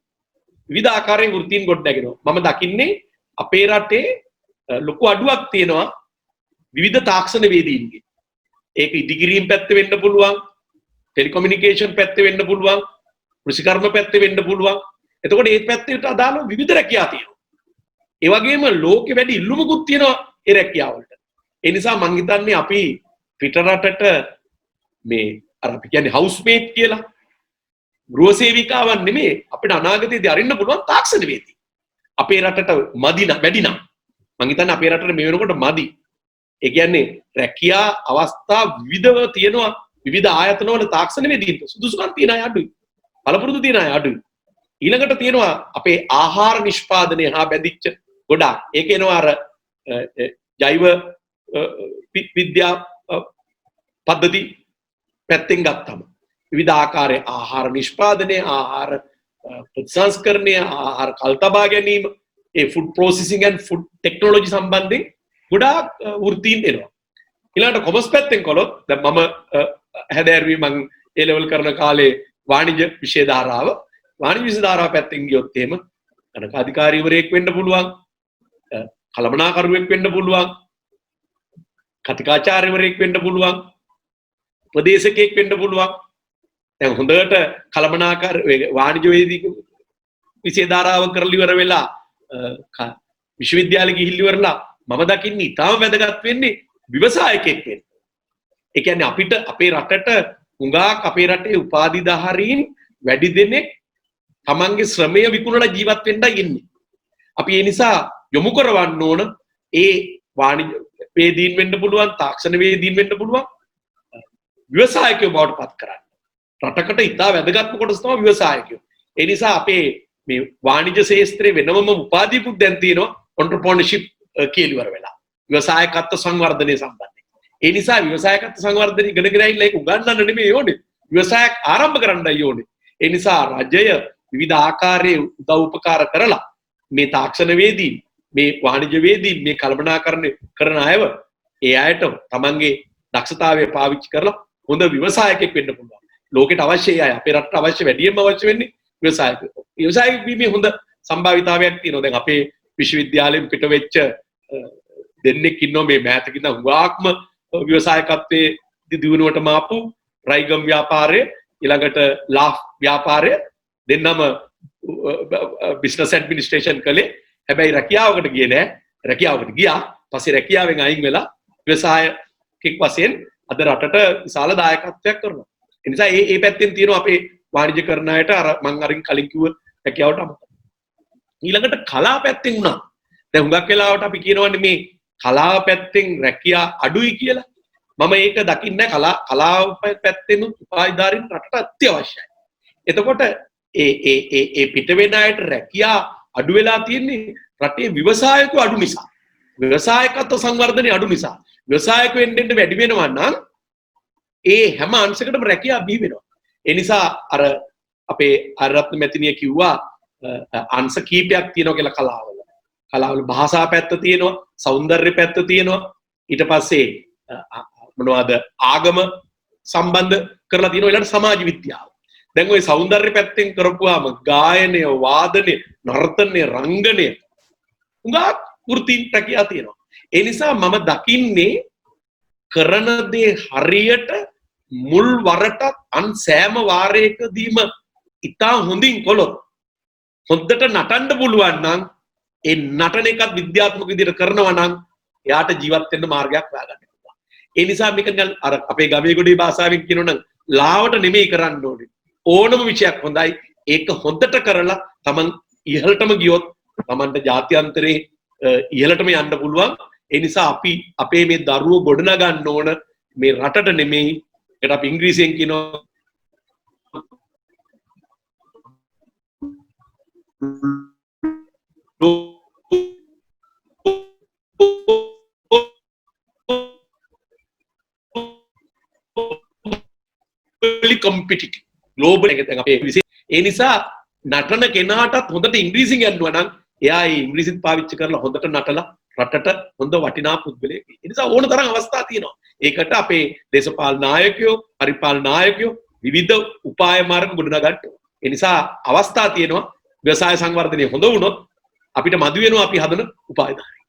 විවිධ ආකාරයෙන් වෘත්තීන් ගොඩ නැගෙනවා. මම දකින්නේ අපේ රටේ ලොකු අඩුවක් තියෙනවා විවිධ තාක්ෂණ වේදීන්ගේ. ඒක ඉදිකිරීම පැත්තේ වෙන්න පුළුවන්, ටෙලිකොමියුනිකේෂන් පැත්තේ වෙන්න පුළුවන්, කෘෂිකර්ම පැත්තේ වෙන්න පුළුවන්. එතකොට මේ පැත්තට අදාළ විවිධ රැකියා තියෙනවා. ඒ වගේම ලෝකෙ වැඩි ඉල්ලුමකුත් තියෙනවා ඒ රැකියාව වලට. ඒ නිසා මම හිතන්නේ අපි පිට රටට මේ අර අපි කියන්නේ හවුස් මේට් කියලා ගෘහ සේවිකාවන් නෙමෙයි අපිට අනාගතයේදී අරින්න පුළුවන් තාක්ෂණ වේදී. අපේ රටට මදි වැඩි නම් මම හිතන්නේ අපේ රටට මේ වෙනකොට මදි. ඒ කියන්නේ රැකියා අවස්ථා විවිධව තියෙනවා විවිධ ආයතනවල තාක්ෂණ වේදීන්ට සුදුසුකම් තියෙන අය අඩුයි. පළපුරුදු තියෙන අය අඩුයි. ඊළඟට තියෙනවා අපේ ආහාර නිෂ්පාදනය හා බැඳිච්ච ගොඩාක්. ඒක එනවා අර ජෛව විද්‍යා පද්ධති පැත්තෙන් ගත්තම විවිධ ආකාරයේ ආහාර නිෂ්පාදනය, ආහාර ප්‍රතිසංස්කරණය, ආහාර කල්තබා ගැනීම, ඒ food processing and food technology සම්බන්ධයෙන් ගොඩාක් වෘත්තීන් එනවා. ඊළඟට කොමර්ස් පැත්තෙන් කොළොත් දැන් මම හැදෑරුවේ මං ඒ ලෙවල් කරන කාලේ වාණිජ්‍ය විෂය ධාරාව. වාණිජ්‍ය විෂය ධාරාව පැත්තෙන් ගියොත් එහෙම ගණකාධිකාරීවරයෙක් වෙන්න පුළුවන්, කළමනාකරුවෙක් වෙන්න පුළුවන්, කතිකාචාර්යවරයෙක් වෙන්න පුළුවන්, ප්‍රදේශකයෙක් වෙන්න පුළුවන්. දැන් හොඳට කළමනාකාර වාණිජ්‍ය වේදික විෂය ධාරාව කරලා ඉවර වෙලා විශ්වවිද්‍යාලෙ ගිහිල්ලා ඉවරලා මම දකින්නේ ඊටම වැදගත් වෙන්නේ ව්‍යවසායකයෙක් වෙන්න. ඒ කියන්නේ අපිට අපේ රටට හුඟක් අපේ රටේ උපාධිධාරීන් වැඩි දෙනෙක් තමන්ගේ ශ්‍රමය විකුණලා ජීවත් වෙන්නයි ඉන්නේ. අපි ඒ නිසා යොමු කරවන්න ඕන ඒ වාණිජ්‍ය වේදීන් වෙන්න පුළුවන්, තාක්ෂණ වේදීන් වෙන්න පුළුවන් ව්‍යවසායකයෝ බවට පත් කරන්න. රටකට ඉතා වැදගත්ම කොටස තමයි ව්‍යවසායකයෝ. ඒ නිසා අපේ මේ වාණිජ්‍ය ශාස්ත්‍රයේ වෙනමම උපාධියකුත් දැන් තියෙනවා entrepreneurship කියලා ඉවර වෙලා. ව්‍යවසායකත්ව සංවර්ධනය සම්බන්ධයෙන්. ඒ නිසා ව්‍යවසායකත්ව සංවර්ධනය ඉගෙනගෙන ඉන්න ඒක උගන්වන්න නෙමෙයි ඕනේ. ව්‍යවසායක් ආරම්භ කරන්නයි ඕනේ. ඒ නිසා රජය විවිධ ආකාරයේ උදව් උපකාර කරලා මේ තාක්ෂණ වේදීන්, මේ වාණිජ්‍ය වේදීන්, මේ කළමනාකරණය කරන අයව ඒ අයට තමන්ගේ දක්ෂතාවය පාවිච්චි කරලා හොඳ ව්‍යවසායකයෙක් වෙන්න පුළුවන්. ලෝකෙට අවශ්‍යයි අය. අපේ රටට අවශ්‍ය වැඩියෙන්ම අවශ්‍ය වෙන්නේ ව්‍යවසායකයෝ. ව්‍යවසායක වීමේ හොඳ සම්භාවිතාවයක් තියෙනවා. දැන් අපේ විශ්වවිද්‍යාලයෙන් පිට වෙච්ච දෙන්නෙක් ඉන්නවා මේ මෑතක ඉඳන් හුඟක්ම ව්‍යවසායකත්වයේ දියුණුවටම ආපු රයිගම් ව්‍යාපාරය, ඊළඟට ලාෆ් ව්‍යාපාරය දෙන්නම බිස්නස් ඇඩ්මිනිස්ට්‍රේෂන් කළේ. හැබැයි රැකියාවකට ගියේ නෑ. රැකියාවකට ගියා. පස්සේ රැකියාවෙන් අයින් වෙලා ව්‍යවසායකෙක් වශයෙන් අද රටට විශාල දායකත්වයක් කරනවා. ඒ නිසා ඒ පැත්තෙන් තියෙනවා අපේ වාණිජ්‍ය කරන අයට අර මං අරින් කලින් කිව්ව රැකියාවට අමතරව. ඊළඟට කලා පැත්තෙන් උනා. දැන් හුඟක් වෙලාවට අපි කියනවනේ මේ කලාව පැත්තෙන් රැකියා අඩුයි කියලා. මම ඒක දකින්නේ කලාව පැත්තෙන් උපාධිධාරීන් රටට අත්‍යවශ්‍යයි. එතකොට ඒ පිට වෙන අයට රැකියා අඩු වෙලා තියෙන්නේ රටේ ව්‍යවසායකයෝ අඩු නිසා. ව්‍යවසායකත්ව සංවර්ධනය අඩු නිසා. ව්‍යවසායකයෝ එන්න වැඩි වෙනවා නම් ඒ හැම අංශයකටම රැකියා බිහි වෙනවා. ඒ නිසා අර අපේ අරරත්න මැතිණිය කිව්වා අංශ කීපයක් තියෙනවා කියලා කලාවල. කලාවල භාෂා පැත්ත තියෙනවා, සෞන්දර්ය පැත්ත තියෙනවා. ඊට පස්සේ මොනවද ආගම සම්බන්ධ කරලා තියෙනවා. ඊළඟට සමාජ විද්‍යාව. දැන් ওই සෞන්දර්ය පැත්තෙන් කරපුවාම ගායනය, වාදනය, නර්තනය, රංගනය උඟා වෘත්තීන් රැකියා තියෙනවා. ඒ නිසා මම දකින්නේ කරන දේ හරියට මුල් වරටත් අන් සෑම වාරයකදීම ඉතා හොඳින් කළොත් හොද්දට නටන්න පුළුවන් නම් ඒ නටන එකත් විද්‍යාත්මක විදිහට කරනවා නම් එයාට ජීවත් වෙන්න මාර්ගයක් හොයාගන්න පුළුවන්. ඒ නිසා මේක අර අපේ ගමේ ගොඩේ භාෂාවෙන් කියනොනම් ලාවට නෙමෙයි කරන්න ඕනේ. ඕනම විෂයක් හොඳයි. ඒක හොද්දට කරලා Taman ඉහළටම ගියොත් Tamanට ජාත්‍යන්තරේ ඉහළටම යන්න පුළුවන්. ඒ නිසා අපි අපේ මේ දරුවෝ ගොඩනගන්න ඕන මේ රටට නෙමෙයි. ඒකට අපි ඉංග්‍රීසියෙන් කියනවා competitive global එක දැන් අපේ ඒ නිසා නටන කෙනාටත් හොඳට ඉංග්‍රීසි ගන්නවා නම් එයා ඒ ඉංග්‍රීසිත් පාවිච්චි කරලා හොඳට නටලා රටට හොඳ වටිනා පුද්ගලයෙක්. ඒ නිසා ඕන තරම් අවස්ථා තියෙනවා. ඒකට අපේ දේශපාලන නායකයෝ, පරිපාලන නායකයෝ විවිධ උපාය මාර්ග ගොඩනගා ගන්න. ඒ නිසා අවස්ථා තියෙනවා. ව්‍යවසාය සංවර්ධනය හොඳ වුණොත් අපිට මදි වෙනවා අපි හදන උපායධාරී.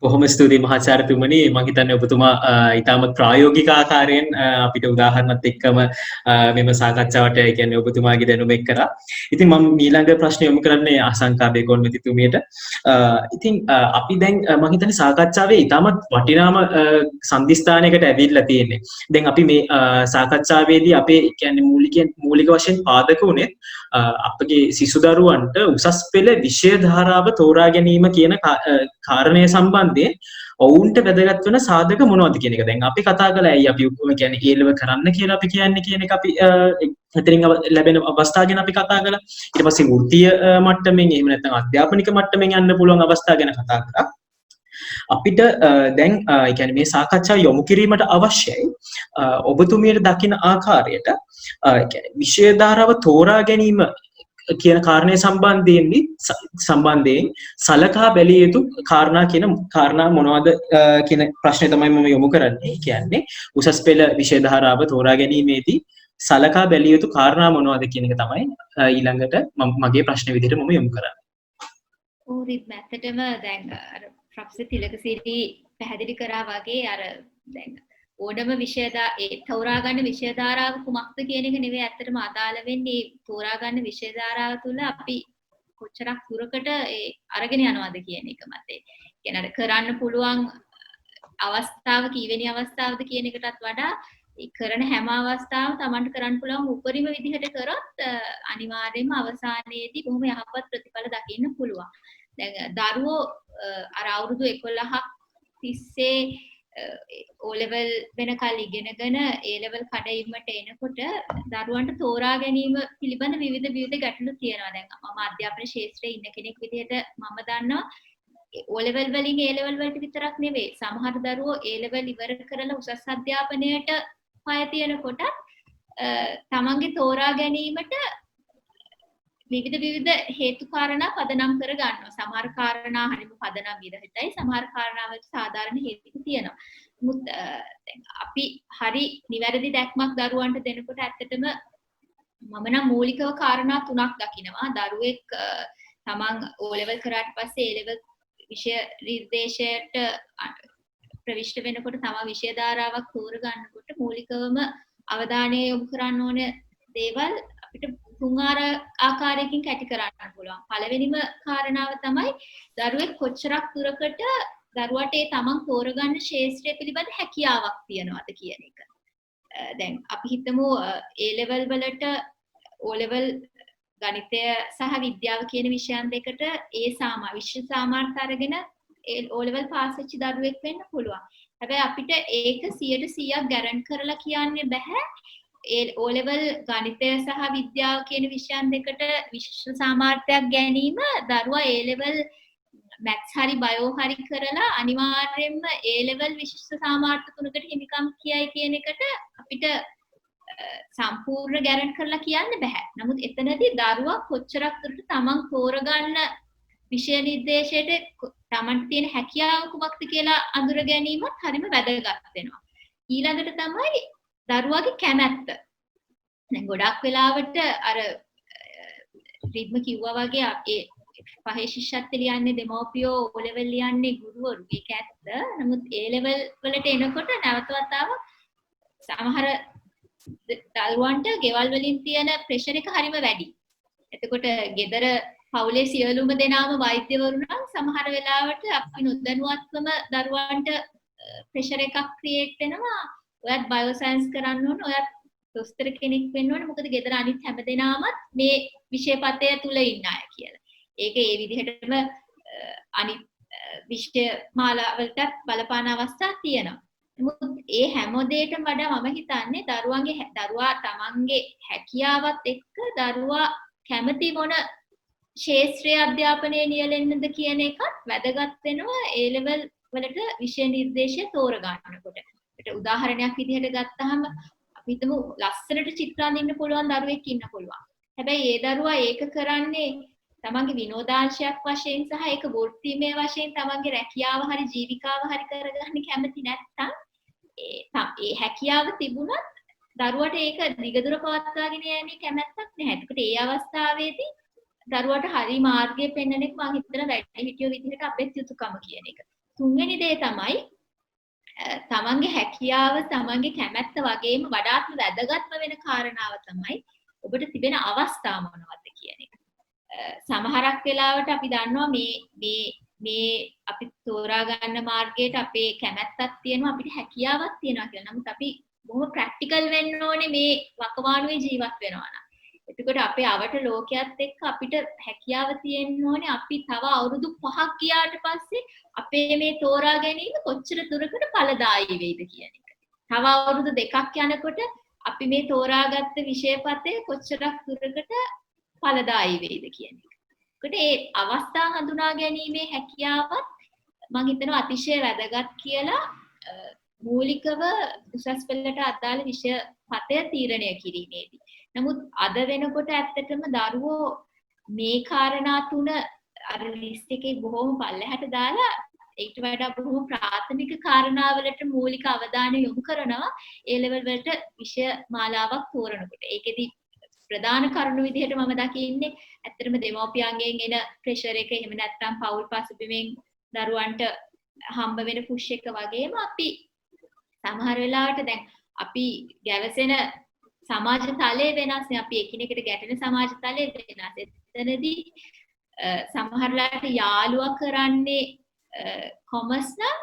බොහොම ස්තුතියි මහාචාර්යතුමනි. මම හිතන්නේ ඔබතුමා ඊටමත් ප්‍රායෝගික ආකාරයෙන් අපිට උදාහරණත් එක්කම මෙම සාකච්ඡාවට ඒ කියන්නේ ඔබතුමාගේ දැනුම එක් කරා. ඉතින් මම ඊළඟ ප්‍රශ්නේ යොමු කරන්නේ ආසංකා බේගොන් මෙතිතුමියට. ඉතින් අපි දැන් මම හිතන්නේ සාකච්ඡාවේ ඊටමත් වටිනාම සම්දිස්ථානයකට ඇවිල්ලා තියෙන්නේ. දැන් අපි මේ සාකච්ඡාවේදී අපේ කියන්නේ මූලික වශයෙන් පාදක උනේ අපගේ සිසු දරුවන්ට උසස් පෙළ විෂය ධාරාව තෝරා ගැනීම කියන කාරණය සම්බන්ධයෙන් ඔවුන්ට වැදගත් වෙන සාධක මොනවද කියන එක. දැන් අපි කතා කළා ඇයි අපි කියන්නේ A level කරන්න කියලා අපි කියන්නේ කියන එක අපි එතනින් ලැබෙන අවස්ථා ගැන අපි කතා කළා. ඊට පස්සේ වෘත්තීය මට්ටමින් එහෙම නැත්නම් අධ්‍යාපනික මට්ටමින් යන්න පුළුවන් අවස්ථා ගැන කතා කරා. අපිට දැන් ඒ කියන්නේ මේ සාකච්ඡාව යොමු කිරීමට අවශ්‍යයි ඔබතුමියට දකින ආකාරයට ඒ කියන්නේ විෂය ධාරාව තෝරා ගැනීම කියන කාරණය සම්බන්ධයෙන් සලකා බැලිය යුතු කාරණා මොනවද කියන ප්‍රශ්නේ තමයි මම යොමු කරන්නේ. කියන්නේ උසස් පෙළ විෂය ධාරාව තෝරා ගැනීමේදී සලකා බැලිය යුතු කාරණා මොනවද කියන එක තමයි ඊළඟට මගේ ප්‍රශ්නේ විදිහට මම යොමු කරන්නේ. ඔව් ඇත්තටම දැන් අර ප්‍රොෆෙසර් තිලකසිරි පැහැදිලි කරා වගේ අර දැන් ඕනම විෂය තෝරා ගන්න විෂය ධාරාව කුමක්ද කියන එක නෙවෙයි ඇත්තටම අදාළ වෙන්නේ තෝරා ගන්න විෂය ධාරාව තුළ අපි කොච්චරක් දුරකට අරගෙන යනවද කියන එක මතේ. කියන්නේ අර කරන්න පුළුවන් අවස්ථාව කීවෙනි අවස්ථාවද කියන එකටත් වඩා කරන හැම අවස්ථාවම Tamanට කරන්න පුළුවන් උපරිම විදිහට කරොත් අනිවාර්යයෙන්ම අවසානයේදී බොහොම යහපත් ප්‍රතිඵල දකින්න පුළුවන්. දැන් දරුවෝ අර අවුරුදු 11ක් තිස්සේ O level වෙනකල් ඉගෙනගෙන A level කඩයිමට එනකොට දරුවන්ට තෝරා ගැනීම පිළිබඳ විවිධ ගැටලු තියෙනවා. දැන් මම අධ්‍යාපන ශාස්ත්‍රයේ ඉන්න කෙනෙක් විදිහට මම දන්නවා O level වලින් A level වලට විතරක් නෙවෙයි සමහර දරුවෝ A level ඉවර කරලා උසස් අධ්‍යාපනයට පය තියනකොට තමන්ගේ තෝරා ගැනීමට විවිධ හේතු කාරණා පදනම් කර ගන්නවා. සමහර කාරණා හරිම පදනම් විරහිතයි. සමහර කාරණා වලට සාධාරණ හේතු තියෙනවා. මුත් අපි හරි නිවැරදි දැක්මක් දරුවන්ට දෙනකොට ඇත්තටම මම නම් මූලිකව කාරණා තුනක් දකිනවා. දරුවෙක් තමන් O level කරාට පස්සේ A level විෂය නිර්දේශයට ප්‍රවිෂ්ඨ වෙනකොට තමන් විෂය ධාරාවක් තෝර ගන්නකොට මූලිකවම අවධානය යොමු කරන්න ඕන දේවල් අපිට තුන් ආකාරයකින් කැටි කරන්න පුළුවන්. පළවෙනිම කාරණාව තමයි දරුවෙක් කොච්චරක් දුරකට දරුවට ඒ තමන් තෝරගන්න ශාස්ත්‍රය පිළිබඳ හැකියාවක් තියනවාද කියන එක. දැන් අපි හිතමු A level වලට O level ගණිතය සහ විද්‍යාව කියන විෂයන් දෙකට විශ්ව සාමාර්ථ අරගෙන O level පාස් වෙච්ච දරුවෙක් වෙන්න පුළුවන්. හැබැයි අපිට ඒක 100% ගැරන්ටි කරලා කියන්න බෑ. O level ගණිතය සහ විද්‍යාව කියන විෂයන් දෙකට විශේෂ සාමර්ථ්‍යයක් ගැනීම දරුවා A level maths හරි bio හරි කරලා අනිවාර්යයෙන්ම A level විශේෂ සාමර්ථ්‍ය තුනකට හිමිකම් කියයි කියන එකට අපිට සම්පූර්ණ ගැරන්ටි කරලා කියන්න බෑ. නමුත් එතනදී දරුවා කොච්චරක් දුරට තමන් තෝරගන්න විෂය නිර්දේශයට තමන්ට තියෙන හැකියාව කුමක්ද කියලා අඳුර ගැනීමත් හරිම වැදගත් වෙනවා. ඊළඟට තමයි දරුවාගේ කැමැත්ත. දැන් ගොඩක් වෙලාවට අර රිද්ම කිව්වා වගේ අපේ පහේ ශිෂ්‍යත්ව ලියන්නේ දෙමෝපියෝ O level ලියන්නේ ගුරුවරු. ඒක ඇත්ත. නමුත් A level වලට එනකොට නැවත වතාවක් සමහර දරුවන්ට ගෙවල් වලින් තියෙන ප්‍රෙෂර් එක හරිම වැඩි. එතකොට ගෙදර පවුලේ සියලුම දෙනාම වෛද්‍යවරු නම් සමහර වෙලාවට අපි නොදැනුවත්වම දරුවන්ට ප්‍රෙෂර් එකක් ක්‍රියේට් වෙනවා. ඔයත් බයෝසයන්ස් කරන්න ඕන, ඔයත් දොස්තර කෙනෙක් වෙන්න ඕන. මොකද ගෙදර අනිත් හැමදෙනාමත් මේ විෂය පතය තුල ඉන්න අය කියලා. ඒක ඒ විදිහටම අනිත් විෂය මාලාවලට බලපාන අවස්ථා තියෙනවා. නමුත් ඒ හැම දෙයකටම වඩා මම හිතන්නේ දරුවා තමන්ගේ හැකියාවත් එක්ක දරුවා කැමති මොන ශාස්ත්‍රීය අධ්‍යාපනයේ නියැලෙන්නද කියන එකත් වැදගත් වෙනවා A level වලට විෂය නිර්දේශය තෝර ගන්නකොට. ඒකට උදාහරණයක් විදිහට ගත්තාම අපි හිතමු ලස්සනට චිත්‍ර අඳින්න පුළුවන් දරුවෙක් ඉන්න පුළුවන්. හැබැයි ඒ දරුවා ඒක කරන්නේ තමන්ගේ විනෝදාංශයක් වශයෙන් සහ ඒක වෘත්තීමය වශයෙන් තමන්ගේ රැකියාව හරි ජීවිකාව හරි කරගන්න කැමති නැත්නම් ඒ හැකියාව තිබුණත් දරුවට ඒක දිගදුර පවත්වාගෙන යන්නේ කැමැත්තක් නැහැ. ඒකට ඒ අවස්ථාවේදී දරුවට හරි මාර්ගය පෙන්වන එක මම හිතන වැඩිහිටියෝ විදිහට අපේ යුතුයකම කියන එක. තුන්වෙනි දේ තමයි තමන්ගේ හැකියාව තමන්ගේ කැමැත්ත වගේම වඩාත්ම වැදගත්ම වෙන කාරණාව තමයි ඔබට තිබෙන අවස්ථා මොනවද කියන එක. සමහරක් වෙලාවට අපි දන්නවා මේ අපි තෝරා ගන්න මාර්ගයට අපේ කැමැත්තක් තියෙනවා අපිට හැකියාවක් තියෙනවා කියලා. නමුත් අපි බොහොම ප්‍රැක්ටිකල් වෙන්න ඕනේ මේ වකවානුවේ ජීවත් වෙනවා නම්. එතකොට අපේ අවට ලෝකයක් එක්ක අපිට හැකියාව තියෙන්න ඕනේ අපි තව අවුරුදු 5ක් ගියාට පස්සේ අපේ මේ තෝරා ගැනීම කොච්චර දුරකට ඵලදායී වේද කියන එක. තව අවුරුදු 2ක් යනකොට අපි මේ තෝරාගත්ත විෂයපතේ කොච්චරක් දුරකට ඵලදායී වේද කියන එක. ඒකට ඒ අවස්ථා හඳුනා ගැනීමේ හැකියාවත් මම හිතනවා අතිශය වැදගත් කියලා මූලිකව උසස් පෙළට අදාළ විෂය පතය තීරණය කිරීමේදී. නමුත් අද වෙනකොට ඇත්තටම දරුවෝ මේ කාරණා තුන අර ලිස්ට් එකේ බොහොම පල්ලෙහාට දාලා ඊට වඩා බොහොම ප්‍රාථමික කාරණාවලට මූලික අවධානය යොමු කරනවා ඒ ලෙවල් වලට විෂය මාලාවක් තෝරනකොට. ඒකෙදි ප්‍රධාන කරුණු විදිහට මම දකින්නේ ඇත්තටම දෙමව්පියන්ගෙන් එන ප්‍රෙෂර් එක එහෙම නැත්නම් පෞල් පසුබිමෙන් දරුවන්ට හම්බ වෙන පුෂ් එක වගේම අපි සමහර වෙලාවට දැන් අපි ගැවසෙන සමාජ තලයේ වෙනස් නේ අපි එකිනෙකට ගැටෙන සමාජ තලයේ වෙනස්. එතනදී සමහර වෙලාවට යාළුවා කරන්නේ කොමර්ස් නම්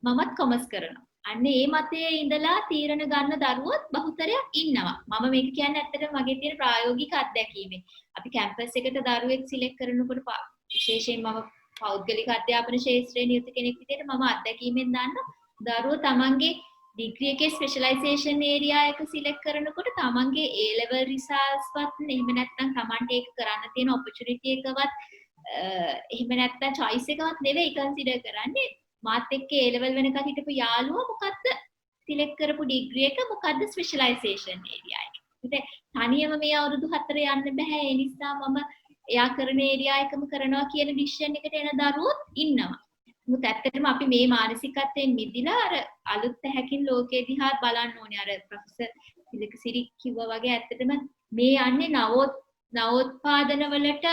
මමත් කොමර්ස් කරනවා. අන්න ඒ මතයේ ඉඳලා තීරණ ගන්න දරුවොත් බහුතරයක් ඉන්නවා. මම මේක කියන්නේ ඇත්තටම මගේ තියෙන ප්‍රායෝගික අත්දැකීමෙන්. අපි කැම්පස් එකට දරුවෙක් සිලෙක්ට් කරනකොට විශේෂයෙන් මම පෞද්ගලික අධ්‍යාපන ශාස්ත්‍රයේ නියුත් කෙනෙක් විදිහට මම අත්දැකීමෙන් දන්නවා දරුවෝ තමන්ගේ ඩිග්‍රී එකේ ස්පෙෂලායිසේෂන් ඒරියා එක සිලෙක්ට් කරනකොට තමන්ගේ A level results වත් එහෙම නැත්නම් තමන්ට ඒක කරන්න තියෙන opportunity එකවත් එහෙම නැත්නම් choice එකවත් නෙවෙයි කන්සිඩර් කරන්නේ මාත් එක්ක A level වෙනකන් හිටපු යාළුවා මොකද්ද සිලෙක්ට් කරපු ඩිග්‍රී එක මොකද්ද ස්පෙෂලායිසේෂන් ඒරියා එක. ඉතින් තනියම මේ අවුරුදු 4 යන්න බෑ. ඒ නිසා මම එයා කරන ඒරියා එකම කරනවා කියන ඩිසිෂන් එකට එන දරුවෝත් ඉන්නවා. මුත් ඇත්තටම අපි මේ මානසිකත්වයෙන් මිදිලා අර අලුත් හැකින් ලෝකෙ දිහා බලන්න ඕනේ. අර ප්‍රොෆෙසර් සිරි කිව්වා වගේ ඇත්තටම මේ යන්නේ නවෝත්පාදන වලට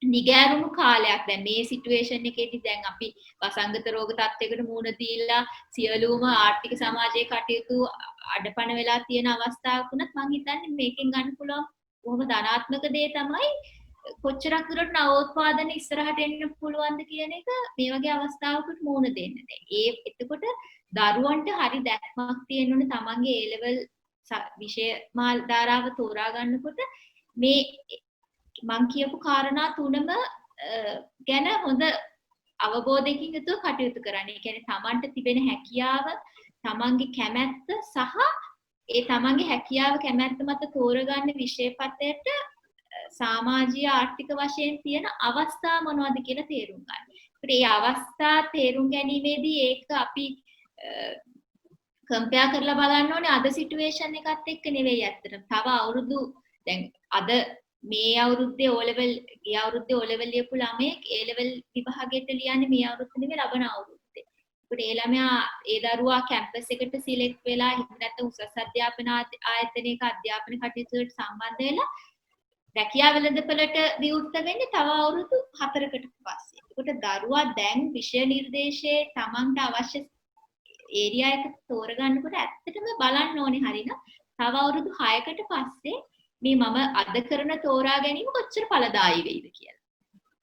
නිගෑරුණු කාලයක්. දැන් මේ සිටුේෂන් එකේදී දැන් අපි වසංගත රෝග තත්යකට මුහුණ දීලා සියලුම ආර්ථික සමාජයේ කටයුතු අඩපණ වෙලා තියෙන අවස්ථාවක් වුණත් මම හිතන්නේ මේකෙන් ගන්න පුළුවන් බොහොම ධනාත්මක දේ තමයි කොච්චරක් දුරට නවෝත්පාදන ඉස්සරහට එන්න පුළුවන්ද කියන එක මේ වගේ අවස්ථාවකට මුහුණ දෙන්න. ඒ එතකොට දරුවන්ට හරි දැක්මක් තියෙන්න ඕනේ තමන්ගේ A level විෂය මාල් ධාරාව තෝරා ගන්නකොට මේ මං කියපු කාරණා තුනම ගැන හොඳ අවබෝධයකින් යුතුව කටයුතු කරන්න. ඒ කියන්නේ තමන්ට තිබෙන හැකියාව, තමන්ගේ කැමැත්ත සහ ඒ තමන්ගේ හැකියාව කැමැත්ත මත තෝරගන්න විෂයපතයට සමාජීය ආර්ථික වශයෙන් තියෙන අවස්ථා මොනවද කියලා තේරුම් ගන්න. ඒත් මේ අවස්ථා තේරුම් ගැනීමේදී ඒක අපි කම්පෙයාර් කරලා බලන්න ඕනේ අද සිටුේෂන් එකත් එක්ක නෙවෙයි ඇත්තටම. තව අවුරුදු දැන් අද මේ අවුරුද්දේ O level ගිය අවුරුද්දේ O level ලියපු ළමයෙක් A level විභාගයට ලියන්නේ මේ අවුරුද්දේ නෙවෙයි ලබන අවුරුද්දේ. ඒකට ඒ ළමයා ඒ දරුවා කැම්පස් එකට සිලෙක්ට් වෙලා එහෙම නැත්නම් උසස් අධ්‍යාපන ආයතනයක අධ්‍යාපන කටයුතු වලට සම්බන්ධ වෙලා රැකියාව වෙළඳපළට විවෘත වෙන්නේ තව අවුරුදු 4කට පස්සේ. ඒකට දරුවා දැන් විෂය නිර්දේශයේ තමන්ට අවශ්‍ය ඒරියා එක තෝරගන්නකොට ඇත්තටම බලන්න ඕනේ හරිනම් තව අවුරුදු 6කට පස්සේ මේ මම අද කරන තෝරා ගැනීම කොච්චර ඵලදායී වෙයිද කියලා.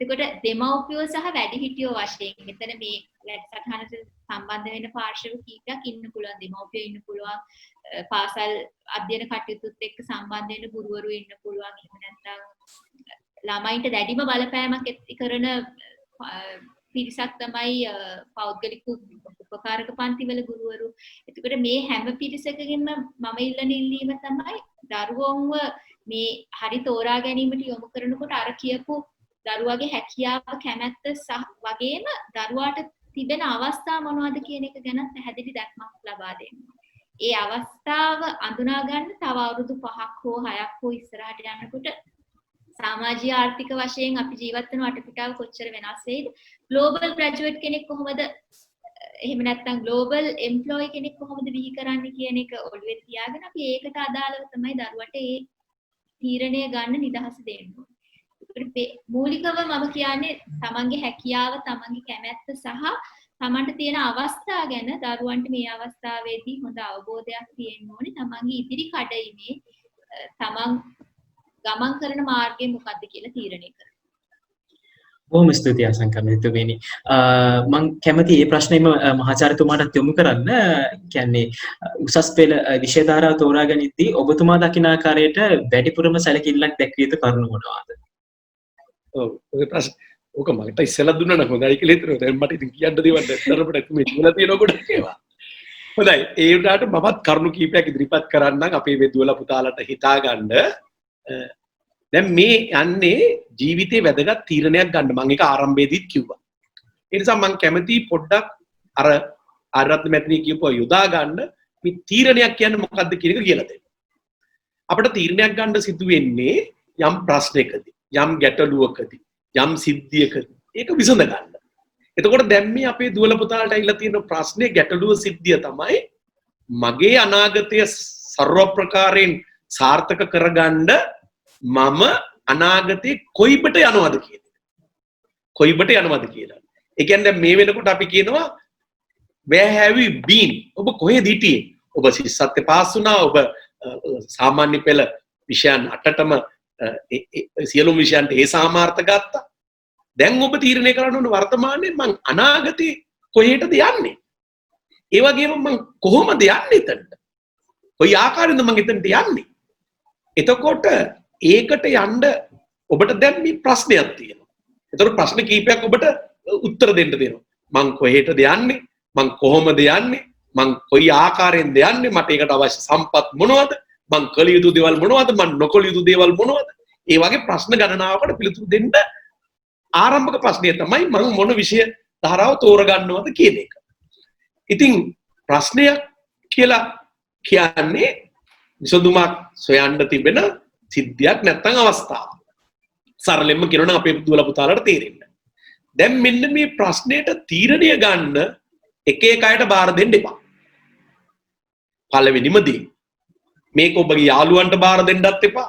එතකොට දෙමව්පියෝ සහ වැඩිහිටියෝ වශයෙන් මෙතන මේ වැඩසටහනට සම්බන්ධ වෙන පාර්ශව කීපයක් ඉන්න පුළුවන්. දෙමව්පියෝ ඉන්න පුළුවන්. පාසල් අධ්‍යයන කටයුතුත් එක්ක සම්බන්ධ වෙන ගුරුවරු ඉන්න පුළුවන්. එහෙම නැත්නම් ළමයින්ට දැඩිම බලපෑමක් කරන පිරිසක් තමයි පෞද්ගලික උපකාරක පන්තිවල ගුරුවරු. එතකොට මේ හැම පිරිසකගෙම මම ඉල්ලන ඉල්ලීම තමයි දරුවෝන්ව මේ හරි තෝරා ගැනීමට යොමු කරනකොට අර කියපු දරුවාගේ හැකියාව කැමැත්ත වගේම දරුවාට තිබෙන අවස්ථා මොනවද කියන එක ගැන පැහැදිලි දැක්මක් ලබා දෙන්න. ඒ අවස්ථාව අඳුනා ගන්න තව අවුරුදු 5ක් හෝ 6ක් හෝ ඉස්සරහට යනකොට සමාජීය ආර්ථික වශයෙන් අපි ජීවත් වෙන වටපිටාව කොච්චර වෙනස් වෙයිද? ග්ලෝබල් ග්‍රැජුවේට් කෙනෙක් කොහොමද එහෙම නැත්නම් ග්ලෝබල් එම්ප්ලොයි කෙනෙක් කොහොමද බිහි කරන්නේ කියන එක ඔළුවේ තියාගෙන අපි ඒකට අදාළව තමයි දරුවට ඒ තීරණය ගන්න නිදහස දෙන්න ඕනේ. මූලිකව මම කියන්නේ තමන්ගේ හැකියාව, තමන්ගේ කැමැත්ත සහ තමන්ට තියෙන අවස්ථා ගැන දරුවන්ට මේ අවස්ථාවේදී හොඳ අවබෝධයක් තියෙන්න ඕනේ. තමන්ගේ ඉදිරි කඩයිමේ තමන් ගමන් කරන මාර්ගය මොකක්ද කියලා තීරණය කරන්න. බොහොම ස්තුතියි අසංකමිතුමනි. මම කැමති මේ ප්‍රශ්නේම මහාචාර්යතුමාට යොමු කරන්න. කියන්නේ උසස් පෙළ විෂය ධාරාව තෝරා ගනිද්දී ඔබතුමා දකින ආකාරයට වැඩිපුරම සැලකිල්ලක් දැක්විය යුතු කරුණු මොනවාද? ඔව් ඔය ඕක මට ඉස්සෙල්ලා දුන්නා නම් හොඳයි කියලා හිතනවා. දැන් මට ඉතින් කියන්න දේවල් නැත්තරපට මේ කියලා තියෙන ගොඩක් ඒවා. හොඳයි. ඒ උඩට මමත් කරුණු කීපයක් ඉදිරිපත් කරන්නම් අපේ මේ දුවලා පුතාලට හිතාගන්න. දැන් මේ යන්නේ ජීවිතේ වැදගත් තීරණයක් ගන්න. මම ඒක ආරම්භයේදීත් කිව්වා. ඒ නිසා මම කැමති පොඩ්ඩක් අර ආරත්න මැතිණිය කියපුවා යොදා ගන්න මේ තීරණයක් කියන්නේ මොකක්ද කියන එක කියලා දෙන්න. අපිට තීරණයක් ගන්න සිදු වෙන්නේ යම් ප්‍රශ්නයකදී, යම් ගැටලුවකදී, යම් සිද්ධියකදී. ඒක විසඳ ගන්න. එතකොට දැන් මේ අපේ දුවල පුතාලට ඇවිල්ලා තියෙන ප්‍රශ්නේ ගැටලුව සිද්ධිය තමයි මගේ අනාගතය ਸਰව ප්‍රකාරයෙන් සාර්ථක කරගන්න මම අනාගතේ කොයිබට යනවද කියන එක. කොයිබට යනවද කියලා. ඒ කියන්නේ දැන් මේ වෙනකොට අපි කියනවා where have you been? ඔබ කොහෙද හිටියේ? ඔබ සිස්සත්ේ පාස් වුණා. ඔබ සාමාන්‍ය පෙළ විෂයන් 8ටම සියලුම විෂයන්ට ඒ සාමාර්ථ ගත්තා. දැන් ඔබ තීරණය කරන්න ඕන වර්තමානයේ මං අනාගතේ කොහෙටද යන්නේ? ඒ වගේම මං කොහොමද යන්නේ එතනට? කොයි ආකාරයෙන්ද මං එතනට යන්නේ? එතකොට ඒකට යන්න ඔබට දැන් මේ ප්‍රශ්නයක් තියෙනවා. එතකොට ප්‍රශ්න කීපයක් ඔබට උත්තර දෙන්න දෙනවා. මං කොහෙටද යන්නේ? මං කොහොමද යන්නේ? මං කොයි ආකාරයෙන්ද යන්නේ? මට ඒකට අවශ්‍ය සම්පත් මොනවද? මං කළ යුතු දේවල් මොනවද? මං නොකළ යුතු දේවල් මොනවද? ඒ වගේ ප්‍රශ්න ගණනාවකට පිළිතුරු දෙන්න ආරම්භක ප්‍රශ්නය තමයි මං මොන විෂය ධාරාව තෝරගන්නවද කියන එක. ඉතින් ප්‍රශ්නයක් කියලා කියන්නේ විසඳුමක් සොයන්න තිබෙන සිද්ධියක් නැත්නම් අවස්ථාවක්. සරලෙන්ම කියනවා අපේ දුවලා පුතාලට තේරෙන්න. දැන් මෙන්න මේ ප්‍රශ්නෙට තීරණය ගන්න එක එක අයට බාර දෙන්න එපා. පළවෙනිම දේ මේක ඔබගේ යාළුවන්ට බාර දෙන්නත් එපා.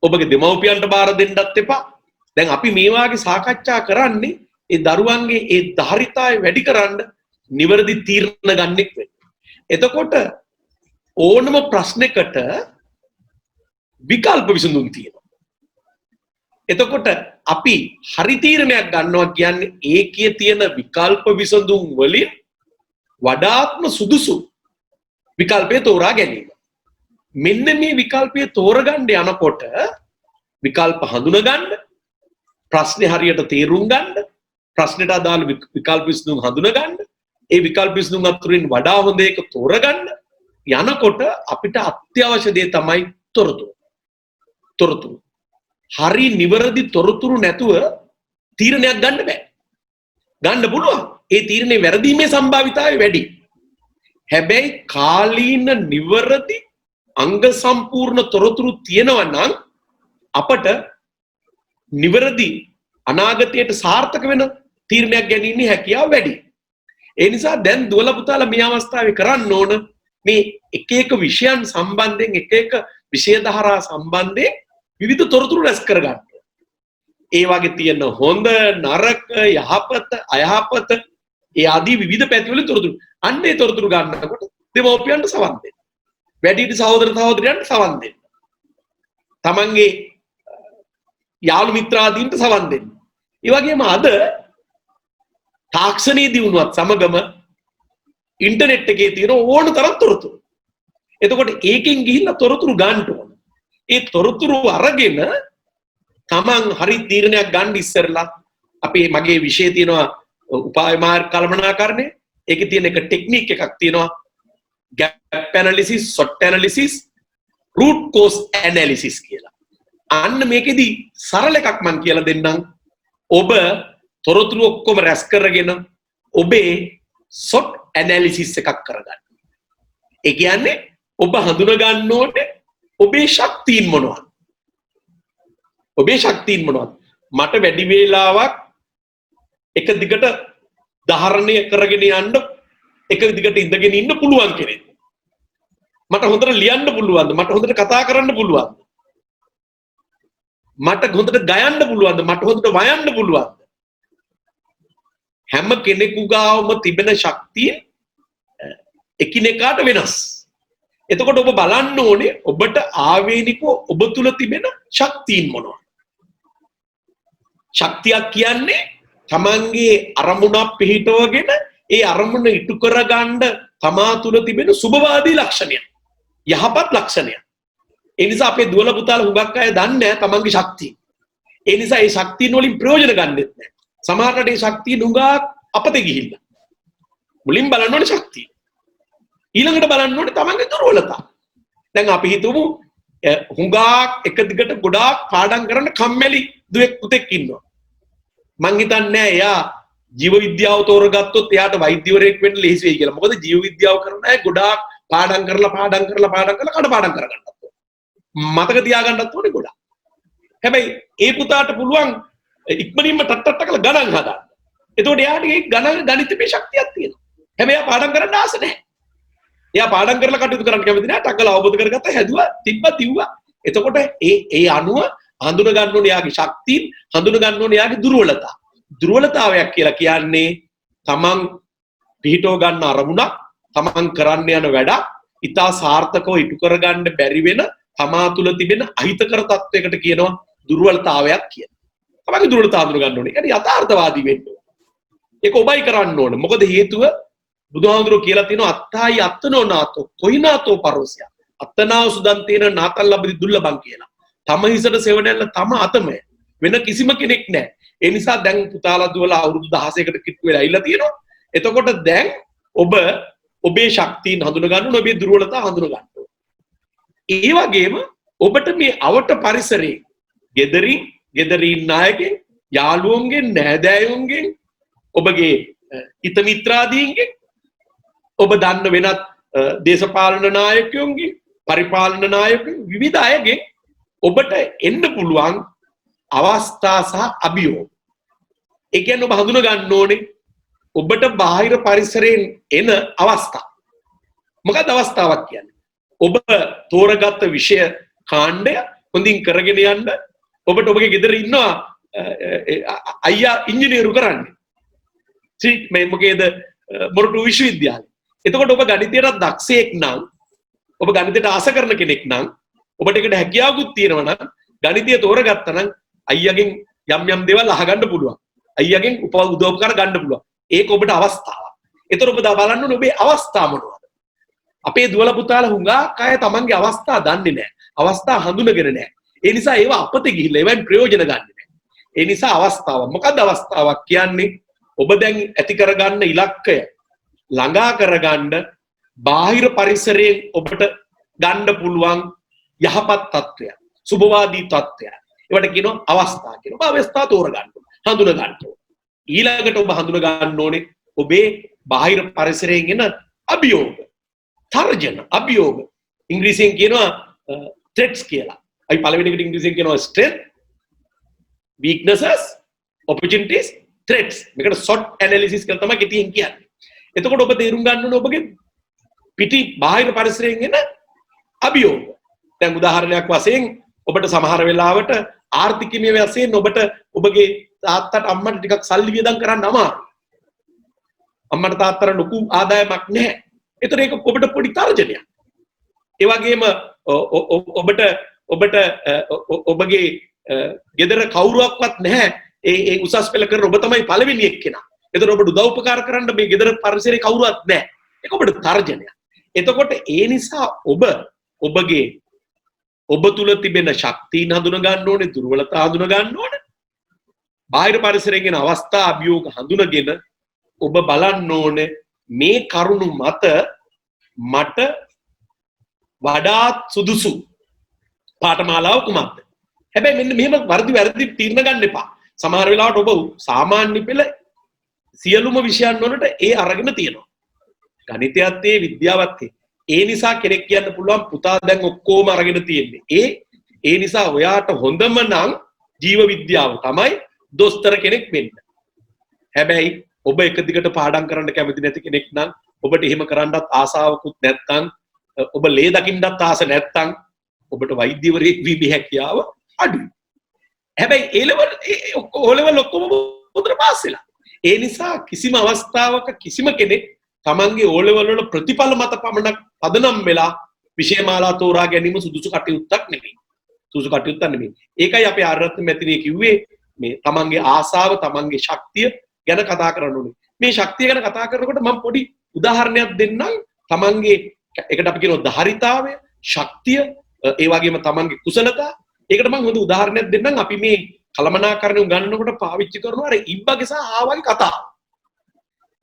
ඔබගේ දෙමව්පියන්ට බාර දෙන්නත් එපා. දැන් අපි මේ වාගේ සාකච්ඡා කරන්නේ ඒ දරුවන්ගේ ඒ ධාරිතාවය වැඩි කරන්න නිවැරදි තීරණ ගන්නෙක් වෙන්න. එතකොට ඕනම ප්‍රශ්නයකට විකල්ප විසඳුම් තියෙනවා. එතකොට අපි හරි තීරණයක් ගන්නවා කියන්නේ ඒකේ තියෙන විකල්ප විසඳුම් වලින් වඩාත්ම සුදුසු විකල්පය තෝරා ගැනීම. මෙන්න මේ විකල්පය තෝරගන්න යනකොට විකල්ප හඳුනගන්න, ප්‍රශ්නේ හරියට තේරුම් ගන්න, ප්‍රශ්නෙට අදාළ විකල්ප විසඳුම් හඳුනගන්න, ඒ විකල්ප විසඳුම් අතරින් වඩා හොඳ එක තෝරගන්න යනකොට අපිට අත්‍යවශ්‍ය දේ තමයි තොරතුරු. තොරතුරු. හරි නිවැරදි තොරතුරු නැතුව තීරණයක් ගන්න බෑ. ගන්න පුළුවන්. ඒ තීරණේ වැරදීමේ සම්භාවිතාවය වැඩි. හැබැයි කාලීන නිවැරදි අංග සම්පූර්ණ තොරතුරු තියෙනවා නම් අපට නිවැරදි අනාගතයට සාර්ථක වෙන තීරණයක් ගැනීමේ හැකියාව වැඩි. ඒ නිසා දැන් දුවලා පුතාලා මේ අවස්ථාවේ කරන්න ඕන මේ එක එක විෂයන් සම්බන්ධයෙන් එක එක විෂය ධාරා සම්බන්ධයෙන් විවිධ තොරතුරු රැස් කරගන්න. ඒ වගේ තියෙන හොඳ නරක යහපත අයහපත ඒ ආදී විවිධ පැතිවලින් තොරතුරු. අන්න ඒ තොරතුරු ගන්නකොට දෙමව්පියන්ට සවන් දෙන්න. වැඩිහිටි සහෝදර සහෝදරයන්ට සවන් දෙන්න. තමන්ගේ යාළු මිත්‍රාදීන්ට සවන් දෙන්න. ඒ වගේම අද තාක්ෂණයේ දියුණුවත් සමගම ඉන්ටර්නෙට් එකේ තියෙන ඕන තරම් තොරතුරු. එතකොට ඒකෙන් ගිහිල්ලා තොරතුරු ගන්න ඕන. ඒ තොරතුරු අරගෙන තමන් හරි තීරණයක් ගන්න ඉස්සරලා අපේ මගේ විෂය තියෙනවා උපාය මාර්ග කළමනාකරණය. ඒකේ තියෙන එක ටෙක්නික් එකක් තියෙනවා gap analysis, SWOT analysis, root cause analysis කියලා. අන්න මේකෙදි සරල එකක් මම කියලා දෙන්නම්. ඔබ තොරතුරු ඔක්කොම රැස් කරගෙන ඔබේ SWOT analysis එකක් කරගන්න. ඒ කියන්නේ ඔබ හඳුනා ගන්න ඕනේ ඔබේ ශක්තියින් මොනවද? ඔබේ ශක්තියින් මොනවද? මට වැඩි වේලාවක් එක දිගට ධාරණය කරගෙන යන්න එක දිගට ඉඳගෙන ඉන්න පුළුවන් කෙනෙක්. මට හොඳට ලියන්න පුළුවන්ද? මට හොඳට කතා කරන්න පුළුවන්ද? මට හොඳට ගයන්න පුළුවන්ද? මට හොඳට වයන්න පුළුවන්ද? හැම කෙනෙකු ගාවම තිබෙන ශක්තිය එකිනෙකාට වෙනස්. එතකොට ඔබ බලන්න ඕනේ ඔබට ආවේනිකව ඔබ තුල තිබෙන ශක්තියින් මොනවද? ශක්තියක් කියන්නේ තමන්ගේ අරමුණක් පිහිටවගෙන ඒ අරමුණ ඉටු කරගන්න තමා තුල තිබෙන සුබවාදී ලක්ෂණය. යහපත් ලක්ෂණය. ඒ නිසා අපේ දුවලා පුතාලා හුඟක් අය දන්නේ නැහැ තමන්ගේ ශක්තිය. ඒ නිසා ඒ ශක්තියින් වලින් ප්‍රයෝජන ගන්නෙත් නැහැ. සමහරට ඒ ශක්තිය නුඟා අපතේ ගිහිල්ලා. මුලින් බලන්න ඕනේ ශක්තිය. ඊළඟට බලන්න ඕනේ තමන්ගේ දුර්වලතා. දැන් අපි හිතමු හුඟා එක දිගට ගොඩාක් පාඩම් කරන්න කම්මැලි දුවෙක් පුතෙක් ඉන්නවා. මං හිතන්නේ එයා ජීව විද්‍යාව තෝරගත්තොත් එයාට වෛද්‍යවරයෙක් වෙන්න ලේසි වෙයි කියලා. මොකද ජීව විද්‍යාව කරන අය ගොඩාක් පාඩම් කරලා කඩපාඩම් කරගන්නත් ඕනේ. මතක තියාගන්නත් ඕනේ ගොඩාක්. හැබැයි ඒ පුතාට පුළුවන් ඉක්මනින්ම ටට්ටට කළ ගණන් හදන්න. එතකොට එයාට ඒ ගණිතයේ ශක්තියක් තියෙනවා. හැබැයි එයා පාඩම් කරන්න ආස නැහැ. එයා පාඩම් කරලා කටයුතු කරන්න කැමති නැහැ. ටක්කල අවබෝධ කරගත්තා, හැදුවා, තිව්වා. එතකොට ඒ අනුව හඳුන ගන්න ඕනේ එයාගේ ශක්තිය, හඳුන ගන්න ඕනේ එයාගේ දුර්වලතා. දුර්වලතාවයක් කියලා කියන්නේ තමන් පිහිටව ගන්න අරමුණක්, තමන් කරන්න යන වැඩක් ඉතා සාර්ථකව ඉටු කරගන්න බැරි වෙන තමා තුළ තිබෙන අහිතකර තත්වයකට කියනවා දුර්වලතාවයක් කියලා. තමන්ගේ දුර්වලතාව හඳුන ගන්න ඕනේ. ඒ යථාර්ථවාදී වෙන්න ඕනේ. ඒක ඔබයි කරන්න ඕනේ. මොකද හේතුව බුදුහාමුදුරුවෝ කියලා තියෙනවා අත්තායි අත්තනෝ නාතෝ කොයිනාතෝ පරෝසය. අත්තනාව සුදන්තේන නාතල් ලබදි දුර්ලභං කියලා. තම හිසට සෙවණැල්ල තම අතමය. වෙන කිසිම කෙනෙක් නැහැ. ඒ නිසා දැන් පුතාලා දුවලා අවුරුදු 16කට කිට්ටු වෙලා ඉල්ල තියෙනවා. එතකොට දැන් ඔබ ඔබේ ශක්තියන් හඳුන ගන්න ඕනේ, ඔබේ දුර්වලතා හඳුන ගන්න ඕනේ. ඒ වගේම ඔබට මේ අවට පරිසරයේ ගෙදරින් නායකෙන්, යාළුවෝන්ගෙන්, නෑදෑයෝන්ගෙන්, ඔබගේ හිත මිත්‍රාදීන්ගෙන්, ඔබ දන්න වෙනත් දේශපාලන නායකයෝන්ගෙන්, පරිපාලන නායකයන්, විවිධ අයගෙන් ඔබට එන්න පුළුවන් අවස්ථා සහ අභියෝග. ඒ කියන්නේ ඔබ හඳුන ගන්න ඕනේ ඔබට බාහිර පරිසරයෙන් එන අවස්ථා. මොකක්ද අවස්ථාවක් කියන්නේ? ඔබ තෝරගත්ත විෂය කාණ්ඩය හොඳින් කරගෙන යන්න ඔබට ඔබගේ ගෙදර ඉන්නවා අයියා ඉංජිනේරු කරන්නේ. මේ මොකේද මොරටු විශ්වවිද්‍යාලය. එතකොට ඔබ ගණිතයට දක්ෂයෙක් නම්, ඔබ ගණිතයට ආස කරන කෙනෙක් නම්, ඔබට ඒකට හැකියාවකුත් තියෙනවා නම්, ගණිතය තෝරගත්තා නම් අයියාගෙන් යම් දේවල් අහගන්න පුළුවන්. අයියාගෙන් උදව්පකාර ගන්න පුළුවන්. ඒක ඔබට අවස්ථාවක්. ඒතර ඔබ බලන්න ඕනේ ඔබේ අවස්ථා මොනවද? අපේ දුවල පුතාලා හුඟක් අය තමන්ගේ අවස්ථා දන්නේ නැහැ. අවස්ථා හඳුනගෙන නැහැ. ඒ නිසා ඒවා අපතේ ගිහිල්ලා ඒවෙන් ප්‍රයෝජන ගන්න නැහැ. ඒ නිසා අවස්ථාව. මොකක්ද අවස්ථාවක් කියන්නේ? ඔබ දැන් ඇති කරගන්න ඉලක්කය ළඟා කරගන්න බාහිර පරිසරයෙන් ඔබට ගන්න පුළුවන් යහපත් තත්ත්වයක්, සුභවාදී තත්ත්වයක්. ඒවට කියනවා අවස්ථා කියලා. ඔබ අවස්ථා තෝරගන්න ඕනේ. හඳුන ගන්න ඕනේ. ඊළඟට ඔබ හඳුන ගන්න ඕනේ ඔබේ බාහිර පරිසරයෙන් එන අභියෝග, තර්ජන, අභියෝග. ඉංග්‍රීසියෙන් කියනවා threats කියලා. අපි පළවෙනි එකට ඉංග්‍රීසියෙන් කියනවා strength, weaknesses, opportunities, threats. මේකට SWOT analysis කියලා තමයි කෙටියෙන් කියන්නේ. එතකොට ඔබ තේරුම් ගන්න ඕනේ ඔබගේ පිටි බාහිර පරිසරයෙන් එන අභියෝග. දැන් උදාහරණයක් වශයෙන් ඔබට සමහර වෙලාවට ආර්ථිකීය වශයෙන් ඔබට ඔබගේ තාත්තට අම්මට ටිකක් සල්ලි වියදම් කරන්න අමාරුයි. අම්මට තාත්තට ලොකු ආදායමක් නැහැ. ඒතර ඒක ඔබට පොඩි තර්ජනයක්. ඒ වගේම ඔබට ඔබගේ ගෙදර කවුරුවක්වත් නැහැ. ඒ උසස් පෙළ කරන ඔබ තමයි පළවෙනි එක්කෙනා. ඒතර ඔබට උදව් උපකාර කරන්න මේ ගෙදර පරිසරේ කවුරුවත් නැහැ. ඒක ඔබට තර්ජනයක්. එතකොට ඒ නිසා ඔබ තුල තිබෙන ශක්තියන් හඳුන ගන්න ඕනේ, දුර්වලතා හඳුන ගන්න ඕනේ. බාහිර පරිසරයෙන් එන අවස්ථා අභියෝග හඳුනගෙන ඔබ බලන්න ඕනේ මේ කරුණු මත මට වඩාත් සුදුසු පාඨමාලාව කුමක්ද? හැබැයි මෙන්න මෙහෙම වැරදි තීරණ ගන්න එපා. සමහර වෙලාවට ඔබ සාමාන්‍ය පෙළ සියලුම විෂයන් වලට ඒ අරගෙන තියෙනවා. ගණිතයත් ඒ විද්‍යාවත් ඒ නිසා කෙනෙක් කියන්න පුළුවන් පුතා දැන් ඔක්කොම අරගෙන තියෙන්නේ. ඒ නිසා ඔයාට හොඳම නම් ජීව විද්‍යාව තමයි දොස්තර කෙනෙක් වෙන්න. හැබැයි ඔබ එක දිගට පාඩම් කරන්න කැමති නැති කෙනෙක් නම්, ඔබට එහෙම කරන්නත් ආසාවකුත් නැත්නම්, ඔබ ලේ දකින්නත් ආස නැත්නම් ඔබට වෛද්‍යවරයෙක් වීමේ හැකියාව අඩුයි. හැබැයි O-level ඔක්කොම උතර පාස් වෙලා. ඒ නිසා කිසිම අවස්ථාවක කිසිම කෙනෙක් තමන්ගේ O-level වල ප්‍රතිඵල මත පමණක් පදනම් වෙලා විෂය මාලා තෝරා ගැනීම සුදුසු කටයුත්තක් නෙමෙයි. ඒකයි අපේ ආරත්න මැතිණිය කිව්වේ මේ තමන්ගේ ආසාව, තමන්ගේ ශක්තිය ගැන කතා කරන්න ඕනේ. මේ ශක්තිය ගැන කතා කරනකොට මම පොඩි උදාහරණයක් දෙන්නම්. තමන්ගේ එකට අපි කියනවා ධාරිතාවය, ශක්තිය, ඒ වගේම තමන්ගේ කුසලතා. ඒකට මම හොඳ උදාහරණයක් දෙන්නම්. අපි මේ කළමනාකරණය උගන්වනකොට පාවිච්චි කරනවා අර ඉබ්බගේ සහ හාවාගේ කතාව.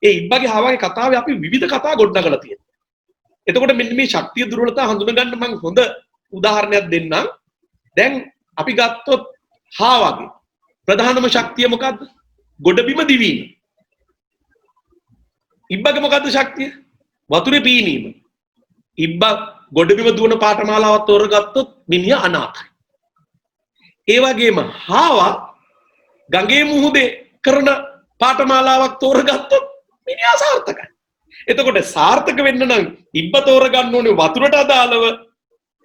ඒ ඉබ්බගේ හාවාගේ කතාවේ අපි විවිධ කතා ගොඩනගලා තියෙනවා. එතකොට මෙන්න මේ ශක්තිය දුර්වලතා හඳුනගන්න මම හොඳ උදාහරණයක් දෙන්නම්. දැන් අපි ගත්තොත් හාවාගේ ප්‍රධානම ශක්තිය මොකද්ද? ගොඩබිම දිවීම. ඉබ්බගේ මොකද්ද ශක්තිය? වතුරේ පීනීම. ඉබ්බ ගොඩබිම දුවන පාඨමාලාවක් තෝරගත්තොත් මිනිහා අනාථයි. ඒ වගේම හාවා ගඟේ මුහුදේ කරන පාඨමාලාවක් තෝරගත්තොත් මිනිහා සාර්ථකයි. එතකොට සාර්ථක වෙන්න නම් ඉබ්බ තෝරගන්න ඕනේ වතුරට අදාළව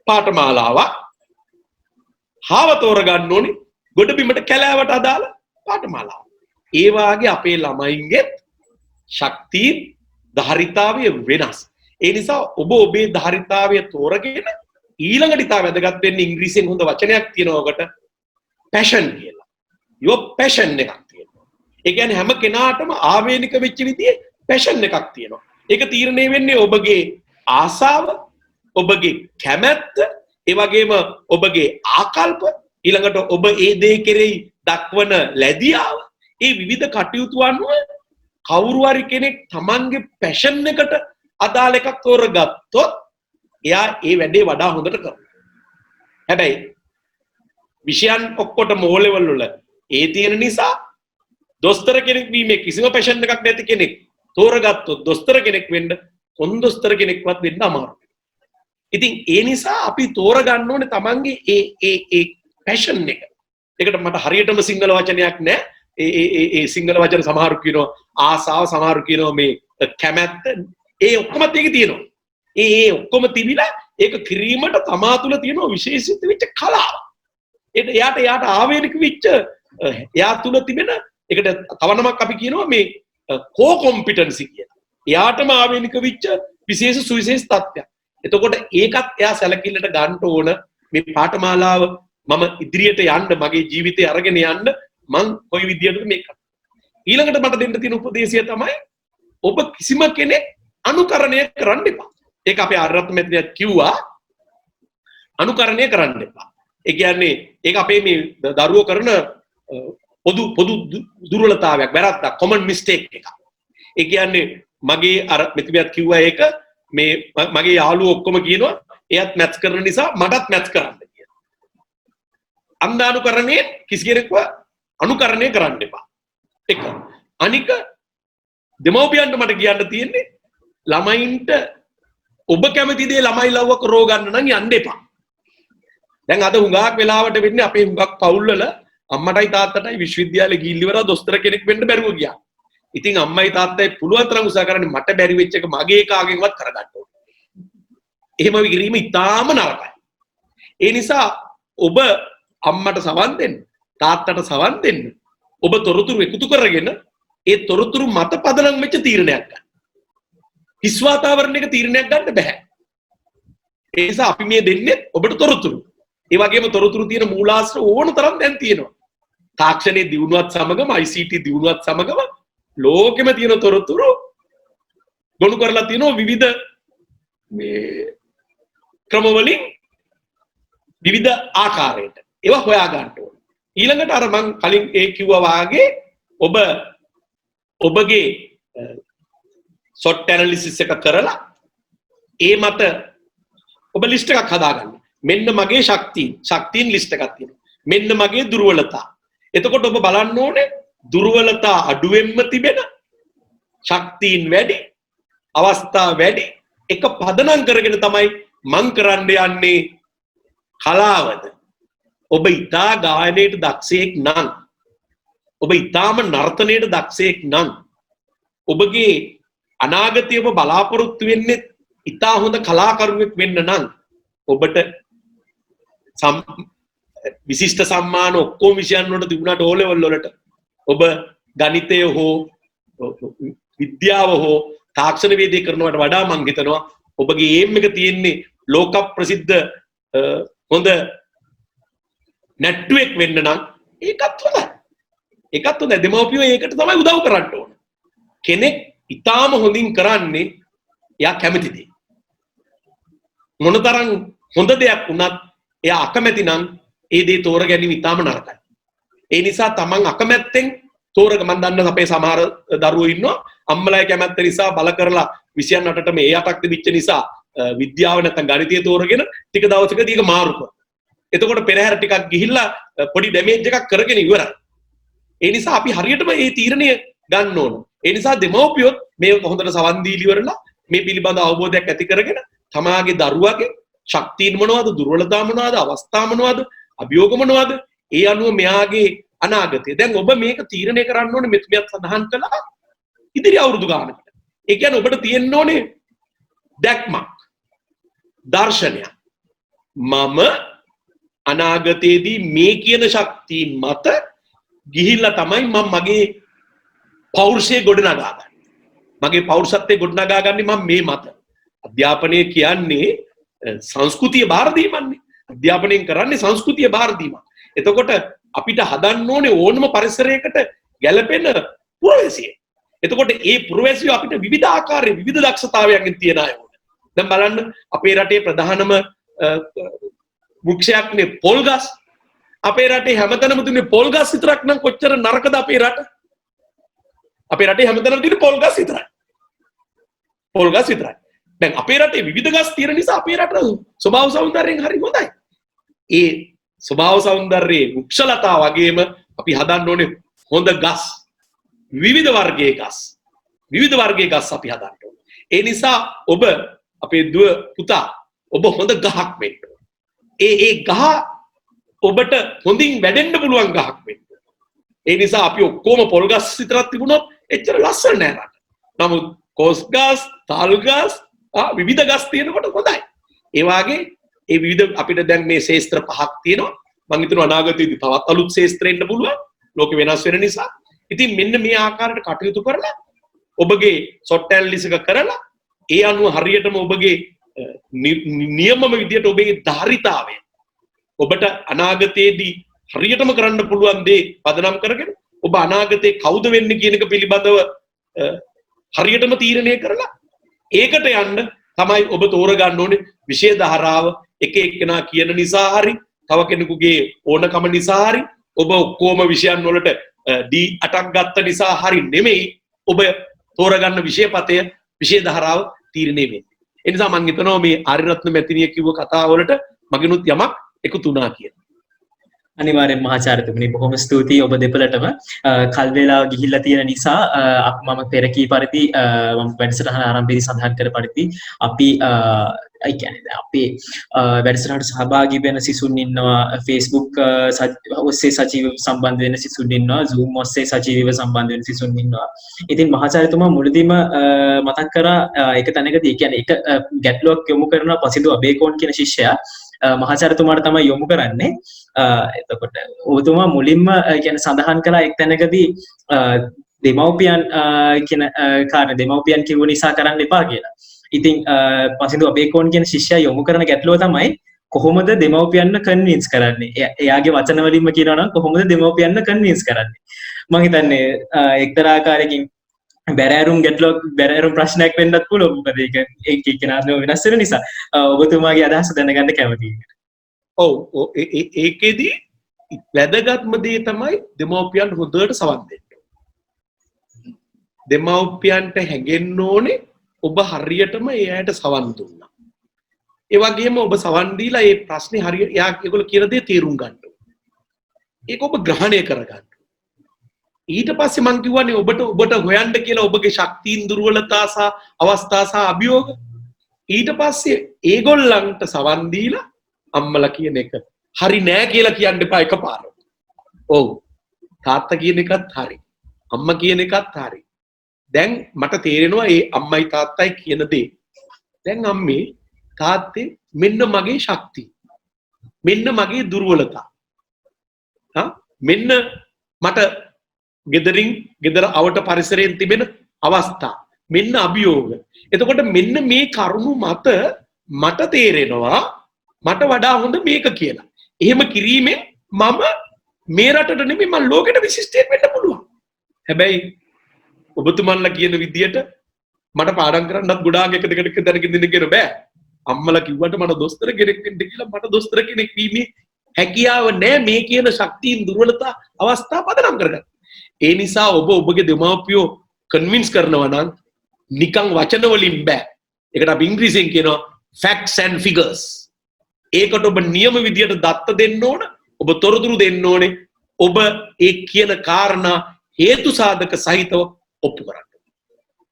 පාඨමාලාවක්. හාව තෝරගන්න ඕනේ ගොඩබිමට කැලෑවට අදාළ පාඨමාලාවක්. ඒ වාගේ අපේ ළමයින්ගේ ශක්තිය ධාරිතාවය වෙනස්. ඒ නිසා ඔබ ඔබේ ධාරිතාවය තෝරගෙන ඊළඟට ඉතා වැදගත් වෙන්නේ ඉංග්‍රීසියෙන් හොඳ වචනයක් තියෙනවා ඔකට passion කියලා. your passion එකක් තියෙනවා. ඒ කියන්නේ හැම කෙනාටම ආවේනික වෙච්ච විදිහේ passion එකක් තියෙනවා. ඒක තීරණය වෙන්නේ ඔබගේ ආසාව, ඔබගේ කැමැත්ත, ඒ වගේම ඔබගේ ආකල්ප, ඊළඟට ඔබ ඒ දේ කෙරෙහි දක්වන ලැබියාව, ඒ විවිධ කටයුතු අනුව කවුරු හරි කෙනෙක් Tamanගේ passion එකට අදාළ එකක් තෝරගත්තොත් එයා ඒ වැඩේ වඩා හොඳට කරනවා. හැබැයි විෂයන් ඔක්කොටම O level වල ඒ තියෙන නිසා දොස්තර කෙනෙක් වීමේ කිසිම passion එකක් නැති කෙනෙක් තෝරගත්තොත් දොස්තර කෙනෙක් වෙන්න කොන්දොස්තර කෙනෙක්වත් වෙන්න අමාරුයි. ඉතින් ඒ නිසා අපි තෝරගන්න ඕනේ Tamanගේ ඒ passion එක. ඒකට මට හරියටම සිංහල වචනයක් නැහැ. ඒ සිංහල වචන සමහරු කියනවා ආසාව, සමහරු කියනවා මේ කැමැත්ත. ඒ ඔක්කොම තියෙක තියෙනවා. ඒ ඔක්කොම තිබිලා ඒක කිරීමට තමා තුළ තියෙන විශේෂිත වෙච්ච කලාව. එයාට ආවේනික වෙච්ච එයා තුළ තිබෙන ඒකට තව නමක් අපි කියනවා මේ කෝ කොම්පිටන්සි කියලා. එයාටම ආවේනික වෙච්ච විශේෂ සුවිශේෂ තත්ත්වයක්. එතකොට ඒකත් එයා සැලකිල්ලට ගන්න ඕන. මේ පාඨමාලාව මම ඉදිරියට යන්න, මගේ ජීවිතය අරගෙන යන්න මං කොයි විදියටද මේක. ඊළඟට මට දෙන්න තියෙන උපදේශය තමයි ඔබ කිසිම කෙනෙක් අනුකරණය කරන්න එපා. ඒක අපේ ආරත්න මෙතනත් කිව්වා අනුකරණය කරන්න එපා. ඒ කියන්නේ ඒක අපේ මේ දරුවෝ කරන පොදු දුර්වලතාවයක්, වැරද්දක්, common mistake එකක්. ඒ කියන්නේ මගේ අර මෙතනත් කිව්වා ඒක මේ මගේ යාළුවෝ ඔක්කොම කියනවා එයාත් මැත්ස් කරන නිසා මටත් මැත්ස් කරන්න කියලා. අන්දානුකරණය කිසි කෙනෙක්ව අනුකරණය කරන්න එපා. එක. අනික දෙමව්පියන්ට මට කියන්න තියෙන්නේ ළමයින්ට ඔබ කැමති දේ ළමයි ලව්ව කරෝ ගන්න නම් යන්න එපා. දැන් අද හුඟක් වෙලාවට වෙන්නේ අපේ හුඟක් පවුල්වල අම්මටයි තාත්තටයි විශ්වවිද්‍යාලේ ගිහින් ඉවර දොස්තර කෙනෙක් වෙන්න බැරුව ගියා. ඉතින් අම්මයි තාත්තයි පුළුවන් තරම් උත්සාහ කරන්නේ මට බැරි වෙච්ච එක මගේ කාගෙන්වත් කරගන්න ඕනේ. එහෙම කිරීම ඉතාම නරකයි. ඒ නිසා ඔබ අම්මට සවන් දෙන්න, තාත්තට සවන් දෙන්න. ඔබ තොරතුරු එකතු කරගෙන ඒ තොරතුරු මත පදනම් වෙච්ච තීරණයක් ගන්න. හිස් වාතාවරණයක තීරණයක් ගන්න බෑ. ඒ නිසා අපි මේ දෙන්නේ ඔබට තොරතුරු. ඒ වගේම තොරතුරු තියෙන මූලාශ්‍ර ඕන තරම් දැන් තියෙනවා. තාක්ෂණයේ දියුණුවත් සමගම ICT දියුණුවත් සමගම ලෝකෙම තියෙන තොරතුරු ගොනු කරලා තියෙනවා විවිධ මේ ක්‍රමවලින් විවිධ ආකාරයට. ඒවා හොයා ගන්න ඕනේ. ඊළඟට අර මං කලින් ඒ කිව්වා වාගේ ඔබගේ SWOT ඇනලිසිස් එක කරලා ඒ මත ඔබ ලිස්ට් එකක් හදාගන්න. මෙන්න මගේ ශක්තියින් ලිස්ට් එකක් තියෙනවා. මෙන්න මගේ දුර්වලතා. එතකොට ඔබ බලන්න ඕනේ දුර්වලතා අඩුවෙන්ම තිබෙන ශක්තියින් වැඩි, අවස්ථා වැඩි එක පදනම් කරගෙන තමයි මං කරන්න යන්නේ කලාවද. ඔබ ඉතා ගායනයට දක්ෂයෙක් නම්, ඔබ ඉතාම නර්තනයට දක්ෂයෙක් නම්, ඔබගේ අනාගතය ඔබ බලාපොරොත්තු වෙන්නේ ඉතා හොඳ කලාකරුවෙක් වෙන්න නම් ඔබට විශිෂ්ට සම්මාන ඔක්කොම විෂයන් වලට තිබුණාට O level වලට ඔබ ගණිතය හෝ විද්‍යාව හෝ තාක්ෂණ වේදේ කරනවට වඩා මං හිතනවා ඔබගේ ඒම් එක තියෙන්නේ ලෝක ප්‍රසිද්ධ හොඳ නැට්ටුවෙක් වෙන්න නම් ඒකත් හොඳයි. ඒකත් හොඳයි. දෙමව්පියෝ ඒකට තමයි උදව් කරන්න ඕන. කෙනෙක් ඊටාම හොඳින් කරන්නේ එයා කැමති දේ. මොනතරම් හොඳ දෙයක් වුණත් එයා අකමැති නම් ඒ දේ තෝර ගැනීම ඊටාම නරකයි. ඒ නිසා තමන් අකමැත්තෙන් තෝරග මන් දන්න අපේ සමහර දරුවෝ ඉන්නවා අම්මලා කැමැත්ත නිසා බල කරලා 28ට මේ 8ක් තිබිච්ච නිසා විද්‍යාව නැත්නම් ගණිතය තෝරගෙන ටික දවසකදී ඒක මාරු කරනවා. එතකොට පෙරහැර ටිකක් ගිහිල්ලා පොඩි ඩැමේජ් එකක් කරගෙන ඉවරයි. ඒ නිසා අපි හරියටම මේ තීරණය ගන්න ඕන. ඒ නිසා දෙමව්පියොත් මේ හොඳට සවන් දීලි ඉවරලා මේ පිළිබඳ අවබෝධයක් ඇති කරගෙන තමාගේ දරුවාගේ ශක්තියින් මොනවද, දුර්වලතා මොනවද, අවස්ථා මොනවද, අභියෝග මොනවද, ඒ අනුව මෙයාගේ අනාගතය. දැන් ඔබ මේක තීරණය කරන්න ඕනේ මෙතුමියත් සඳහන් කළා ඉදිරි අවුරුදු ගානකට. ඒ කියන්නේ ඔබට තියෙන්න ඕනේ දැක්මක්, දර්ශනයක්. මම අනාගතයේදී මේ කියන ශක්තියින් මත ගිහිල්ලා තමයි මම මගේ පෞරුෂය ගොඩනගා ගන්නේ. මගේ පෞරුෂත්වය ගොඩනගා ගන්නේ මම මේ මත. අධ්‍යාපනය කියන්නේ සංස්කෘතිය බාර දීමන්නේ. අධ්‍යාපනයෙන් කරන්නේ සංස්කෘතිය බාර දීම. එතකොට අපිට හදන්න ඕනේ ඕනම පරිසරයකට ගැළපෙන පුරවැසියෙක්. එතකොට ඒ පුරවැසියෝ අපිට විවිධ ආකාරයේ විවිධ දක්ෂතාවයන්ගෙන් තියන අය ඕනේ. දැන් බලන්න අපේ රටේ ප්‍රධානම වෘක්ෂයක්නේ පොල් ගස්. අපේ රටේ හැමතැනම තියෙන පොල් ගස් විතරක් නම් කොච්චර නරකද අපේ රට. අපේ රටේ හැමතැනම තියෙන පොල් ගස් විතරයි. පොල් ගස් විතරයි. දැන් අපේ රටේ විවිධ ගස් තියෙන නිසා අපේ රට ස්වභාව සෞන්දර්යයෙන් හරි හොඳයි. ඒ ස්වභාව සෞන්දර්යයේ වෘක්ෂලතා වගේම අපි හදන්න ඕනේ හොඳ ගස්. විවිධ වර්ගයේ ගස්. විවිධ වර්ගයේ ගස් අපි හදන්න ඕනේ. ඒ නිසා ඔබ අපේ දුව පුතා ඔබ හොඳ ගහක් වෙන්න ඕනේ. ඒ ගහ ඔබට හොඳින් වැඩෙන්න පුළුවන් ගහක් වෙන්න. ඒ නිසා අපි ඔක්කොම පොල් ගස් විතරක් තිබුණොත් එච්චර ලස්සන නෑ රට. නමුත් කොස් ගස්, තල් ගස්, විවිධ ගස් තියෙනකොට හොඳයි. ඒ වාගේ ඒ විවිධ අපිට දැන් මේ ශේස්ත්‍ර පහක් තියෙනවා. මම හිතනවා අනාගතයේදී තවත් අලුත් ශේස්ත්‍ර එන්න පුළුවන්. ලෝක වෙනස් වෙන නිසා. ඉතින් මෙන්න මේ ආකාරයට කටයුතු කරලා ඔබගේ සොට්ටැලිස් එක කරලා ඒ අනුව හරියටම ඔබගේ නියමම විදියට ඔබේ ධාරිතාවය ඔබට අනාගතයේදී හරියටම කරන්න පුළුවන් දේ පදනම් කරගෙන ඔබ අනාගතේ කවුද වෙන්නේ කියන එක පිළිබඳව හරියටම තීරණය කරලා ඒකට යන්න තමයි ඔබ තෝරගන්න ඕනේ විෂය ධාරාව. එක එක්කෙනා කියන නිසා හරි තව කෙනෙකුගේ ඕනකම නිසා හරි ඔබ ඔක්කොම විෂයන් වලට D8ක් ගත්ත නිසා හරි නෙමෙයි ඔබ තෝරගන්න විෂයපතය විෂය ධාරාව තීරණය වෙන්නේ. ඒ නිසා මම හිතනවා මේ ආර්යරත්න මැතිණිය කිව්ව කතාව වලට මගිනුත් යමක් එකතු වුණා කියලා. අනිවාර්යෙන් මහාචාර්යතුමනි බොහොම ස්තුතියි ඔබ දෙපළටම කල් වේලාව ගිහිල්ලා තියෙන නිසා මම පෙර කී පරිදි මම වැඩසටහන ආරම්භයේදී සඳහන් කර පරිදි අපි ඒ කියන්නේ අපේ වැඩසටහනට සහභාගී වෙන සිසුන් ඉන්නවා Facebook ඔස්සේ සජීවව සම්බන්ධ වෙන සිසුන් ඉන්නවා Zoom ඔස්සේ සජීවව සම්බන්ධ වෙන සිසුන් ඉන්නවා. ඉතින් මහාචාර්යතුමා මුලදීම මතක් කරා එක තැනකදී කියන්නේ එක ගැටලුවක් යොමු කරන පසිදු අබේකෝන් කියන ශිෂ්‍යයා මහාචාර්යතුමාට තමයි යොමු කරන්නේ. එතකොට ඔබතුමා මුලින්ම කියන්නේ සඳහන් කළා එක් තැනකදී දෙමව්පියන් කියන කාරණේ දෙමව්පියන් කිව්ව නිසා කරන්න එපා කියලා. ඉතින් පසිදු අබේකෝන් කියන ශිෂ්‍යයා යොමු කරන ගැටලුව තමයි කොහොමද දෙමව්පියන්ව කන්වින්ස් කරන්නේ? එයාගේ වචන වලින්ම කියනවා නම් කොහොමද දෙමව්පියන්ව කන්වින්ස් කරන්නේ? මම හිතන්නේ එක්තරා ආකාරයකින් බැරෑරුම් ප්‍රශ්නයක් වෙන්නත් පුළුවන්. මොකද ඒක එක්කෙනාම වෙනස් වෙන නිසා ඔබතුමාගේ අදහස දැනගන්න කැමතියි. ඔව් ඒකෙදි වැදගත්ම දේ තමයි දෙමව්පියන් හොඳට සවන් දෙන්න. දෙමව්පියන්ට හැඟෙන්න ඕනේ ඔබ හරියටම එයාට සවන් දුන්නා. ඒ වගේම ඔබ සවන් දීලා මේ ප්‍රශ්නේ හරියට ඒගොල්ලෝ කියන දේ තේරුම් ගන්න ඕනේ. ඒක ඔබ ග්‍රහණය කරගන්න. ඊට පස්සේ මං කිව්වනේ ඔබට හොයන්න කියලා ඔබගේ ශක්තියින් දුර්වලතා සහ අවස්ථා සහ අභියෝග. ඊට පස්සේ ඒගොල්ලන්ට සවන් දීලා අම්මලා කියන එක හරි නෑ කියලා කියන්න එපා එකපාරට. ඔව්. තාත්තා කියන එකත් හරි. අම්මා කියන එකත් හරි. දැන් මට තේරෙනවා මේ අම්මයි තාත්තයි කියන දේ. දැන් අම්මේ තාත්තේ මෙන්න මගේ ශක්තිය. මෙන්න මගේ දුර්වලතා. මෙන්න මට ගෙදර අවට පරිසරයෙන් තිබෙන අවස්ථා. මෙන්න අභියෝග. එතකොට මෙන්න මේ කරුණු මත මට තේරෙනවා මට වඩා හොඳ මේක කියලා. එහෙම කිරීමෙන් මම මේ රටට නෙමෙයි මම ලෝකෙට විශිෂ්ටයෙක් වෙන්න පුළුවන්. හැබැයි ඔබතුමන්ලා කියන විදියට මට පාඩම් කරන්නත් ගොඩාක් එක දෙකට දැනගෙන ඉන්න බෑ. අම්මලා කිව්වට මට දොස්තර කෙනෙක් වෙන්න කියලා මට දොස්තර කෙනෙක් වීමේ හැකියාව නැහැ මේ කියන ශක්තියින් දුර්වලතා අවස්ථා පදනම් කරගන්න. ඒ නිසා ඔබ ඔබගේ දෙමාපියෝ කන්වින්ස් කරනවා නම් නිකන් වචන වලින් බෑ. ඒකට අපි ඉංග්‍රීසියෙන් කියනවා facts and figures. ඒකට ඔබ නියම විදියට දත්ත දෙන්න ඕන. ඔබ තොරතුරු දෙන්න ඕනේ. ඔබ ඒ කියන කාරණා හේතු සාධක සහිතව ඔප්පු කරන්න.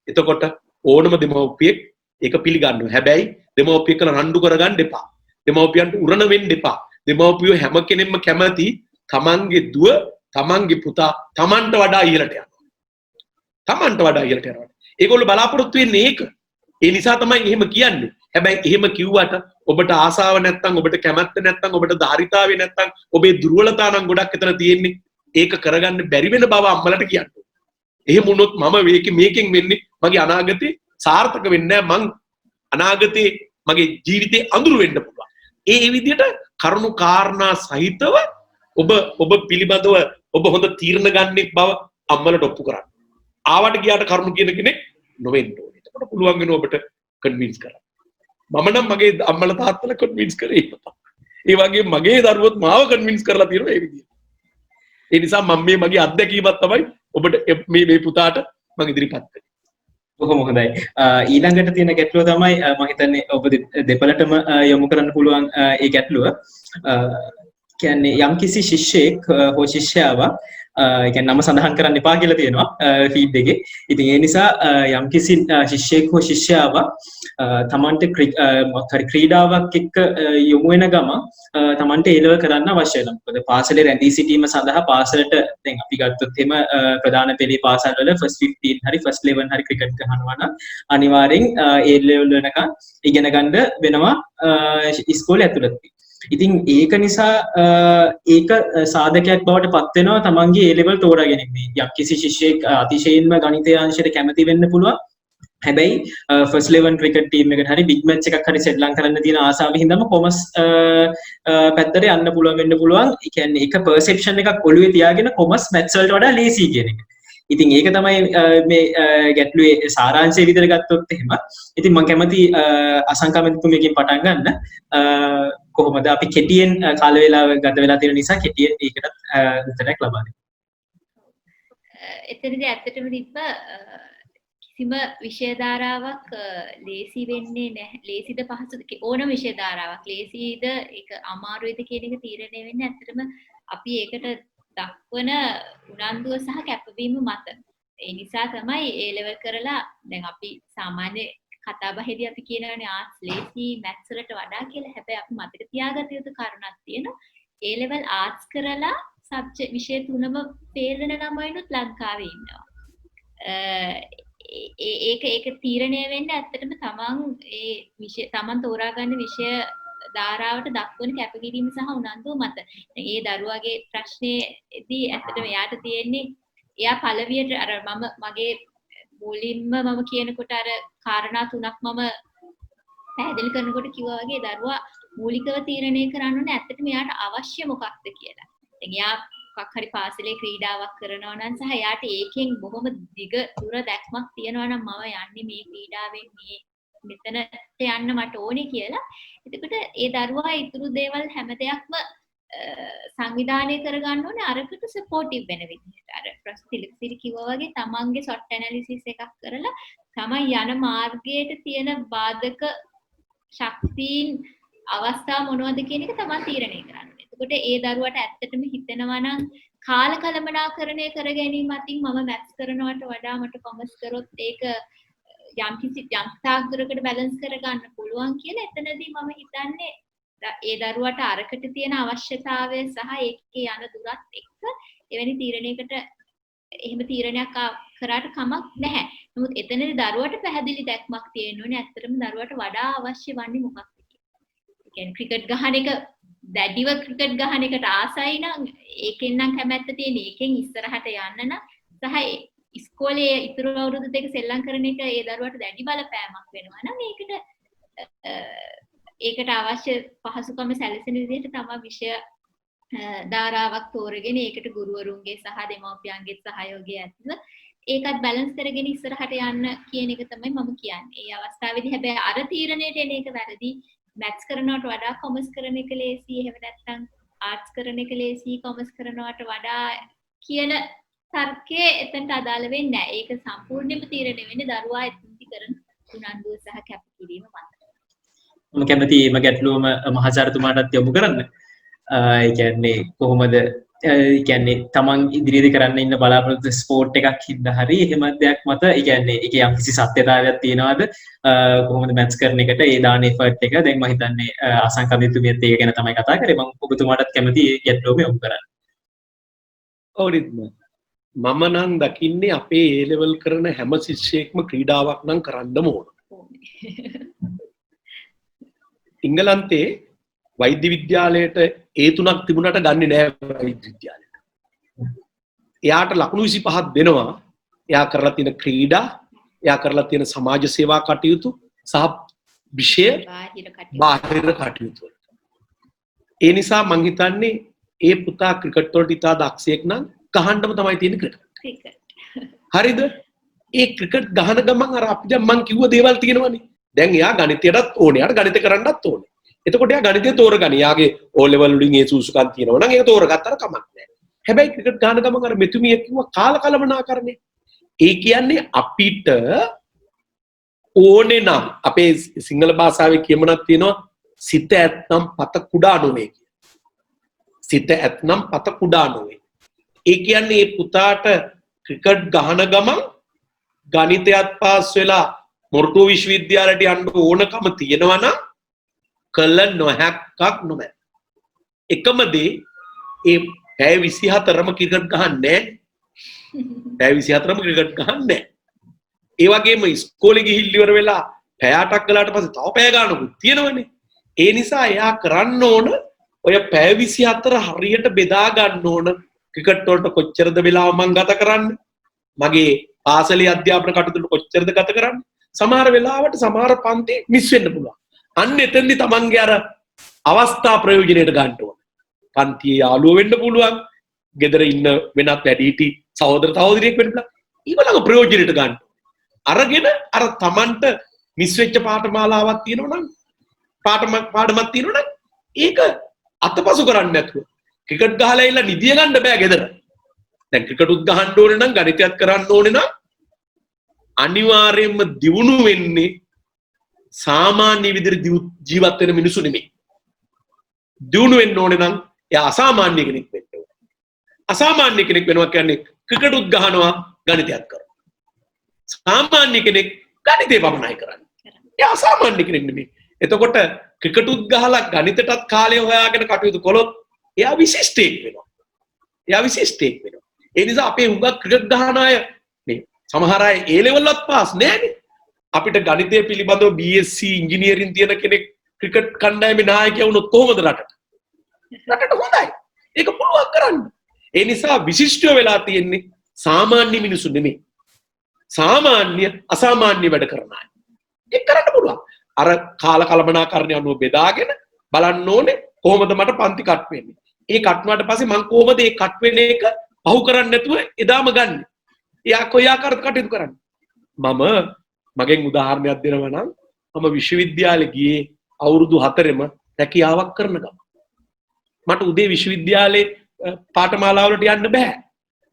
එතකොට ඕනම දෙමව්පියෙක් ඒක පිළිගන්නවා. හැබැයි දෙමව්පියෙක් කල රණ්ඩු කරගන්න එපා. දෙමව්පියන්ට උරණ වෙන්න එපා. දෙමව්පියෝ හැම කෙනෙක්ම කැමති තමන්ගේ දුව, තමන්ගේ පුතා තමන්ට වඩා ඉහළට යනවා. තමන්ට වඩා ඉහළට යනවා. ඒගොල්ලෝ බලාපොරොත්තු වෙන්නේ ඒක. ඒ නිසා තමයි එහෙම කියන්නේ. හැබැයි එහෙම කිව්වට ඔබට ආසාව නැත්තම්, ඔබට කැමැත්ත නැත්තම්, ඔබට ධාරිතාවේ නැත්තම්, ඔබේ දුර්වලතා නම් ගොඩක් එතන තියෙන්නේ. ඒක කරගන්න බැරි වෙන බව අම්මලට කියන්න. එහෙම වුණොත් මම මේකෙන් වෙන්නේ මගේ අනාගතේ සාර්ථක වෙන්නේ නැහැ. මං අනාගතේ මගේ ජීවිතේ අඳුරු වෙන්න පුළුවන්. ඒ විදිහට කරුණු කාරණා සහිතව ඔබ පිළිබඳව ඔබ හොඳ තීරණ ගන්නෙක් බව අම්මලට ඔප්පු කරන්න. ආවට ගියාට කරුණු කියන කෙනෙක් නොවෙන්න ඕනේ. එතකොට පුළුවන් වෙනවා ඔබට කන්වින්ස් කරන්න. මම නම් මගේ අම්මලා තාත්තලා කන්වින්ස් කරේ. ඒ වගේ මගේ දරුවොත් මාව කන්වින්ස් කරලා තියෙනවා ඒ විදිහට. ඒ නිසා මම මගේ අත්දැකීමක් තමයි ඔබට මේ පුතාට මම ඉදිරිපත් කරේ. බොහොම හොඳයි. ඊළඟට තියෙන ගැටලුව තමයි මම හිතන්නේ ඔබ දෙපළටම යොමු කරන්න පුළුවන් ඒ ගැටලුව. කියන්නේ යම්කිසි ශිෂ්‍යයෙක් හෝ ශිෂ්‍යාවක් කියන්නේ නම සඳහන් කරන්න එපා කියලා තියෙනවා ෆීඩ් එකේ. ඉතින් ඒ නිසා යම්කිසි ශිෂ්‍යයෙක් හෝ ශිෂ්‍යාවක් තමන්ට හරි ක්‍රීඩාවක් එක්ක යොමු වෙන ගම තමන්ට ඒ ලෙවල් කරන්න අවශ්‍ය වෙනවා. මොකද පාසලේ රැඳී සිටීම සඳහා පාසලට දැන් අපි ගත්තොත් එහෙම ප්‍රධාන පෙළේ පාසල් වල ෆස්ට් 15 හරි ෆස්ට් 11 හරි ක්‍රිකට් ගහනවා නම් අනිවාර්යෙන් ඒ ලෙවල් වෙනකන් ඉගෙන ගන්න වෙනවා ඉස්කෝලේ ඇතුළත. ඉතින් ඒක නිසා ඒක සාධකයක් බවට පත් වෙනවා තමන්ගේ ඒ ලෙවල් තෝරා ගැනීමේ. යම්කිසි ශිෂ්‍යයෙක් අතිශයින්ම ගණිතය අංශයට කැමති වෙන්න පුළුවන්. හැබැයි ෆස්ට් 11 ක්‍රිකට් ටීම් එකට හරි බිග් මැච් එකක් හරි සෙට් ලං කරන්න තියෙන ආසාව හින්දාම කොමර්ස් පැත්තට යන්න පුළුවන් වෙන්න පුළුවන්. ඒ කියන්නේ ඒක පර්සෙප්ෂන් එකක් ඔළුවේ තියාගෙන කොමර්ස් මැත්ස් වලට වඩා ලේසි කියන එක. ඉතින් ඒක තමයි මේ ගැටලුවේ සාරාංශය විදිහට ගත්තොත් එහෙම. ඉතින් මම කැමති අසංකමිතුමකින් පටන් ගන්න. කොහොමද අපි කෙටියෙන් කාල වේලාව ගත වෙලා තියෙන නිසා කෙටියෙන් ඒකට උත්තරයක් ලබා දෙන්න. එතනදී ඇත්තටම තිබ්බ කිසිම විෂය ධාරාවක් ලේසි වෙන්නේ නැහැ. ලේසිද පහසුද ඕනම විෂය ධාරාවක් ලේසිද ඒක අමාරුයිද කියන එක තීරණය වෙන්නේ ඇත්තටම අපි ඒකට දක්වන උනන්දුව සහ කැපවීම මත. ඒ නිසා තමයි ඒ ලෙවල් කරලා දැන් අපි සාමාන්‍ය කතා බහේදී අපි කියනවානේ ආර්ට්ස් ලේසි මැත්ස් වලට වඩා කියලා. හැබැයි අපි මතක තියාගත යුතු කරුණක් තියෙනවා. ඒ ලෙවල් ආර්ට්ස් කරලා සබ්ජෙක්ට් විෂය තුනම පේරන ළමයිනුත් ලංකාවේ ඉන්නවා. ඒක තීරණය වෙන්නේ ඇත්තටම තමන් තෝරාගන්න විෂය ධාරාවට දක්වන කැපකිරීම සහ උනන්දුව මත. ඒ දරුවාගේ ප්‍රශ්නේදී ඇත්තටම එයාට තියෙන්නේ එයා පළවියට අර මගේ මුලින්ම මම කියනකොට අර කාරණා තුනක් මම පැහැදිලි කරනකොට කිව්වා වගේ දරුවා මූලිකව තීරණය කරන්න ඕනේ ඇත්තටම එයාට අවශ්‍ය මොකක්ද කියලා. දැන් එයා මොකක් හරි පාසලේ ක්‍රීඩාවක් කරනවා නම් සහ එයාට ඒකෙන් බොහොම දිග දුර දැක්මක් තියෙනවා නම් මම යන්නේ මේ ක්‍රීඩාවෙන් මෙතනට යන්න මට ඕනේ කියලා. එතකොට ඒ දරුවා ඉතුරු දේවල් හැම දෙයක්ම සංවිධානය කරගන්න ඕනේ අරකට සපෝටිව් වෙන විදිහට. අර ප්‍රස්තිලිසිරි කිව්වා වගේ තමන්ගේ SWOT ඇනලිසිස් එකක් කරලා තමන් යන මාර්ගයට තියෙන බාධක ශක්තියින් අවස්ථා මොනවද කියන එක තමන් තීරණය කරන්න. එතකොට ඒ දරුවාට ඇත්තටම හිතෙනවා නම් කාල කළමනාකරණය කර ගැනීම අතින් මම මැත්ස් කරනවට වඩා මට කොමර්ස් කරොත් ඒක යම් තාක්දුරකට බැලන්ස් කරගන්න පුළුවන් කියලා. එතනදී මම හිතන්නේ ඒ දරුවාට අරකට තියෙන අවශ්‍යතාවය සහ ඒකේ යන දුරත් එක්ක එවැනි තීරණයකට එහෙම තීරණයක් කරාට කමක් නැහැ. නමුත් එතනදී දරුවාට පැහැදිලි දැක්මක් තියෙන්න ඕනේ ඇත්තටම දරුවාට වඩා අවශ්‍ය වන්නේ මොකක්ද කියලා. ඒ කියන්නේ ක්‍රිකට් ගහන එක දැඩිව ක්‍රිකට් ගහන එකට ආසයි නම් ඒකෙන් නම් කැමැත්ත තියෙන ඒකෙන් ඉස්සරහට යන්න නම් සහ ඉස්කෝලේ ඉතුරු අවුරුදු දෙක සෙල්ලම් කරන එක ඒ දරුවාට දැඩි බලපෑමක් වෙනවා නම් ඒකට අවශ්‍ය පහසුකම සැලසෙන විදිහට තමයි විෂය ධාරාවක් තෝරගෙන ඒකට ගුරුවරුන්ගේ සහ දෙමව්පියන්ගේ සහයෝගය ඇතිව ඒකත් බැලන්ස් කරගෙන ඉස්සරහට යන්න කියන එක තමයි මම කියන්නේ. ඒ අවස්ථාවේදී හැබැයි අර තීරණයට එන එක වැරදි. මැත්ස් කරනවට වඩා කොමර්ස් කරන එක ලේසි. එහෙම නැත්නම් ආර්ට්ස් කරන එක ලේසි කොමර්ස් කරනවට වඩා කියන තර්කයේ එතනට අදාළ වෙන්නේ නැහැ. ඒක සම්පූර්ණයෙන්ම තීරණය වෙන්නේ දරුවා එතනදි කරන උනන්දුව සහ කැපකිරීම මත. මම කැමති මේ ගැටලුවම මහාචාර්යතුමාටත් යොමු කරන්න. ඒ කියන්නේ කොහොමද කියන්නේ තමන් ඉදිරියේදී කරන්න ඉන්න බලාපොරොත්තු ස්පෝර්ට් එකක් හින්දා හරි එහෙම දෙයක් මත ඒ කියන්නේ ඒකේ යම්කිසි සත්‍යතාවයක් තියනවාද කොහොමද මැච් කරන එකට ඒ දාන එෆර්ට් එක දැන් මම හිතන්නේ අසංකමිතුමියත් ඒක ගැන තමයි කතා කරේ මම ඔබතුමාටත් කැමති ඒ ගැටලුවම යොමු කරන්න. ඔව් මම නම් දකින්නේ අපේ A level කරන හැම ශිෂ්‍යයෙක්ම ක්‍රීඩාවක් නම් කරන්නම ඕන. ඉංගලන්තේ වෛද්‍ය විද්‍යාලයට A3ක් තිබුණාට ගන්නෙ නෑ වෛද්‍ය විද්‍යාලයට. එයාට ලකුණු 25ක් දෙනවා. එයා කරලා තියෙන ක්‍රීඩා, එයා කරලා තියෙන සමාජ සේවා කටයුතු සහ විෂය බාහිර කටයුතු. ඒ නිසා මං හිතන්නේ ඒ පුතා ක්‍රිකට් වලට ඉතා දක්ෂයෙක් නම් ගහන්නම තමයි තියෙන්නේ ක්‍රිකට්. හරිද? ඒ ක්‍රිකට් ගහන ගමන් අර අපි දැන් මං කිව්ව දේවල් තියෙනවනේ. දැන් එයා ගණිතයටත් ඕනේ. එයාට ගණිත කරන්නත් ඕනේ. එතකොට එයා ගණිතය තෝරගනි. එයාගේ O level වලින් ඒ සූසුකම් තියෙනවා නම් ඒක තෝරගත්තට කමක් නැහැ. හැබැයි ක්‍රිකට් ගහන ගමන් අර මෙතුමිය කිව්ව කාලකලමනාකරණය. ඒ කියන්නේ අපිට ඕනේ නම් අපේ සිංහල භාෂාවේ කියමනක් තියෙනවා සිත ඇත්නම් පත කුඩා නොවේ කියලා. සිත ඇත්නම් පත කුඩා නොවේ. ඒ කියන්නේ මේ පුතාට ක්‍රිකට් ගහන ගමන් ගණිතයත් පාස් වෙලා මොරටුව විශ්වවිද්‍යාලයට යන්න ඕනකම තියෙනවා නම් කළ නොහැක්කක් නොමැත. එකම දේ ඒ පැය 24ම ක්‍රිකට් ගහන්නේ නැහැ. පැය 24ම ක්‍රිකට් ගහන්නේ නැහැ. ඒ වගේම ඉස්කෝලේ ගිහින් ඉවර වෙලා පැය 8ක් ගලාට පස්සේ තව පැය ගානකුත් තියෙනවනේ. ඒ නිසා එයා කරන්න ඕන ඔය පැය 24 හරියට බෙදා ගන්න ඕන. ක්‍රිකට් වලට කොච්චරද වෙලාව මං ගත කරන්නේ? මගේ පාසලේ අධ්‍යාපන කටයුතු කොච්චරද ගත කරන්නේ? සමහර වෙලාවට සමහර පන්ති මිස් වෙන්න පුළුවන්. අන්න එතෙන්දි තමන්ගේ අර අවස්ථා ප්‍රයෝජනයට ගන්න ඕන. පන්තියේ යාළුවෝ වෙන්න පුළුවන්. ගෙදර ඉන්න වෙනත් වැඩිහිටි සහෝදර සහෝදරියෙක් වෙන්න පුළුවන්. ඊළඟ ප්‍රයෝජනයට ගන්න. අරගෙන අර තමන්ට මිස් වෙච්ච පාඨමාලාවක් තියෙනවා නම් පාඩමක් තියෙනවා නම් ඒක අතපසු කරන්නේ නැතුව ක්‍රිකට් ගහලා ඉන්න නිදිය ගන්න බෑ ගෙදර. දැන් ක්‍රිකට් උත් ගහන්න ඕනේ නම් ගණිතයත් කරන්න ඕනේ නම් අනිවාර්යයෙන්ම දියුණු වෙන්නේ සාමාන්‍ය විදිහට ජීවත් වෙන මිනිසු නෙමෙයි. දියුණු වෙන්න ඕනේ නම් එයා අසාමාන්‍ය කෙනෙක් වෙන්න ඕනේ. අසාමාන්‍ය කෙනෙක් වෙනවා කියන්නේ ක්‍රිකට් උත් ගහනවා ගණිතයත් කරනවා. සාමාන්‍ය කෙනෙක් ගණිතේ පමණයි කරන්නේ. එයා අසාමාන්‍ය කෙනෙක් නෙමෙයි. එතකොට ක්‍රිකට් උත් ගහලා ගණිතයටත් කාලය හොයාගෙන කටයුතු කළොත් එයා විශිෂ්ටයෙක් වෙනවා. එයා විශිෂ්ටයෙක් වෙනවා. ඒ නිසා අපේ හුඟක් ක්‍රිකට් ගහන අය මේ සමහර අය A level වත් පාස් නෑනේ. අපිට ගණිතය පිළිබඳව BSc ඉංජිනේරින් තියෙන කෙනෙක් ක්‍රිකට් කණ්ඩායමේ නායකයා වුණොත් කොහොමද රටට? රටට හොඳයි. ඒක පුළුවන් කරන්න. ඒ නිසා විශිෂ්ටය වෙලා තියෙන්නේ සාමාන්‍ය මිනිසු නෙමෙයි. සාමාන්‍ය අසාමාන්‍ය වැඩ කරන අය. ඒක කරන්න පුළුවන්. අර කාල කලමනාකරණය අනුව බෙදාගෙන බලන්න ඕනේ කොහොමද මට පන්ති කට් වෙන්නේ. ඒ කට් වුණාට පස්සේ මම කොහොමද ඒ කට් වෙන එක පහු කරන්නේ නැතුව එදාම ගන්න. එයා කොයි ආකාරයකට කටයුතු කරන්නේ. මම මගෙන් උදාහරණයක් දෙනවා නම් මම විශ්වවිද්‍යාලේ ගියේ අවුරුදු 4ෙම රැකියාවක් කරන ගමන්. මට උදේ විශ්වවිද්‍යාලේ පාඨමාලාවලට යන්න බෑ.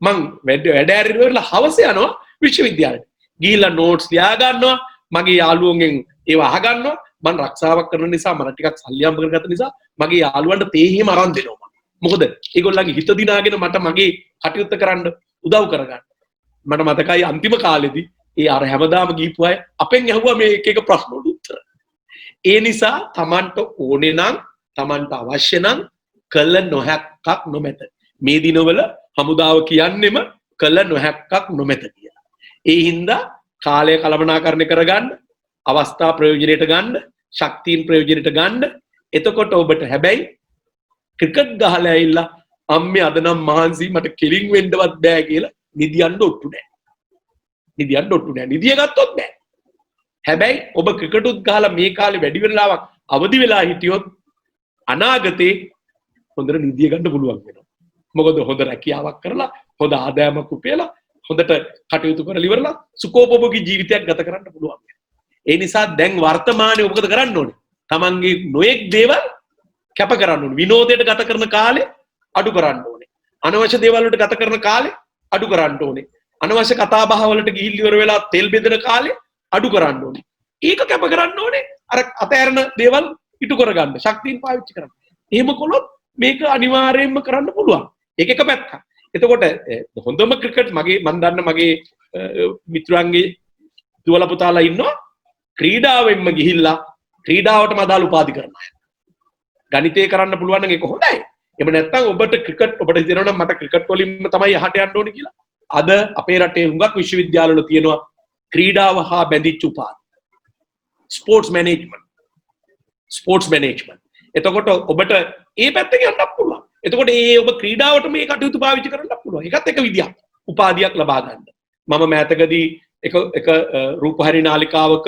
මං වැඩ ඇරිලා හවස යනවා විශ්වවිද්‍යාලෙට. ගිහිල්ලා නෝට්ස් ලියා ගන්නවා, මගේ යාළුවන්ගෙන් ඒවා අහගන්නවා. මම රක්ෂාවක් කරන නිසා මම ටිකක් සල්ලි හම්බ කරගත්ත නිසා මගේ යාළුවන්ට තේ හිම අරන් දෙනවා. මොකද ඒගොල්ලන්ගේ හිත දිනාගෙන මට මගේ කටයුත්ත කරන්න උදව් කරගන්න. මට මතකයි අන්තිම කාලෙදී ඒ අර හැමදාම ගිහපු අය අපෙන් ඇහුවා මේ එක එක ප්‍රශ්න වලට උත්තර. ඒ නිසා Tamanට ඕනේ නම් Tamanට අවශ්‍ය නම් කළ නොහැක්කක් නොමැත. මේ දිනවල හමුදාව කියන්නෙම කළ නොහැක්කක් නොමැත කියලා. ඒ හින්දා කාලය කළමනාකරණය කරගන්න, අවස්ථා ප්‍රයෝජනයට ගන්න, ශක්තියින් ප්‍රයෝජනයට ගන්න. එතකොට ඔබට හැබැයි ක්‍රිකට් ගහලා ඇවිල්ලා අම්මේ අද නම් මහන්සි මට කෙලින් වෙන්නවත් බෑ කියලා නිදියන්න ඔට්ටු නෑ. නිදියන්න ඔට්ටු නෑ. නිදිය ගත්තොත් බෑ. හැබැයි ඔබ ක්‍රිකට් උත් ගහලා මේ කාලේ වැඩි වෙලාවක් අවදි වෙලා හිටියොත් අනාගතේ හොඳට නිදිය ගන්න පුළුවන් වෙනවා. මොකද හොඳ රැකියාවක් කරලා හොඳ ආදායමක් උපයලා හොඳට කටයුතු කරලා ඉවරලා සුඛෝපභෝගී ජීවිතයක් ගත කරන්න පුළුවන් වෙනවා. ඒ නිසා දැන් වර්තමානයේ ඔබ මොකද කරන්න ඕනේ? Tamange නොඑක් දේවල් කැප කරන්න ඕනේ. විනෝදයට ගත කරන කාලේ අඩු කරන්න ඕනේ. අනවශ්‍ය දේවල් වලට ගත කරන කාලේ අඩු කරන්න ඕනේ. අනවශ්‍ය කතා බහ වලට ගිහිල් ඉවර වෙලා තෙල් බෙදෙන කාලේ අඩු කරන්න ඕනේ. ඒක කැප කරන්න ඕනේ. අර අතෑරන දේවල් ඉටු කරගන්න. ශක්තියින් පාවිච්චි කරන්න. එහෙම කළොත් මේක අනිවාර්යයෙන්ම කරන්න පුළුවන්. ඒක එක පැත්තක්. එතකොට හොඳම ක්‍රිකට් මම දන්න මගේ මිත්‍රයන්ගේ දුවලා පුතාලා ඉන්නවා ක්‍රීඩාවෙන්ම ගිහිල්ලා ක්‍රීඩාවටම අදාළ උපාධි කරන අය. ගණිතය කරන්න පුළුවන් නම් ඒක හොඳයි. එහෙම නැත්නම් ඔබට හිතෙනවා නම් මට ක්‍රිකට් වලින්ම තමයි යහට යන්න ඕනේ කියලා. අද අපේ රටේ හුඟක් විශ්වවිද්‍යාලවල තියෙනවා ක්‍රීඩාව හා බැඳිච්ච උපාධි. Sports management. එතකොට ඔබට ඒ පැත්තෙන් යන්න පුළුවන්. එතකොට ඔබ ක්‍රීඩාවට මේ කටයුතු පාවිච්චි කරන්න පුළුවන්. ඒකත් එක විදියක්. උපාධියක් ලබා ගන්න. මම මෑතකදී එක රූපහරි නාලිකාවක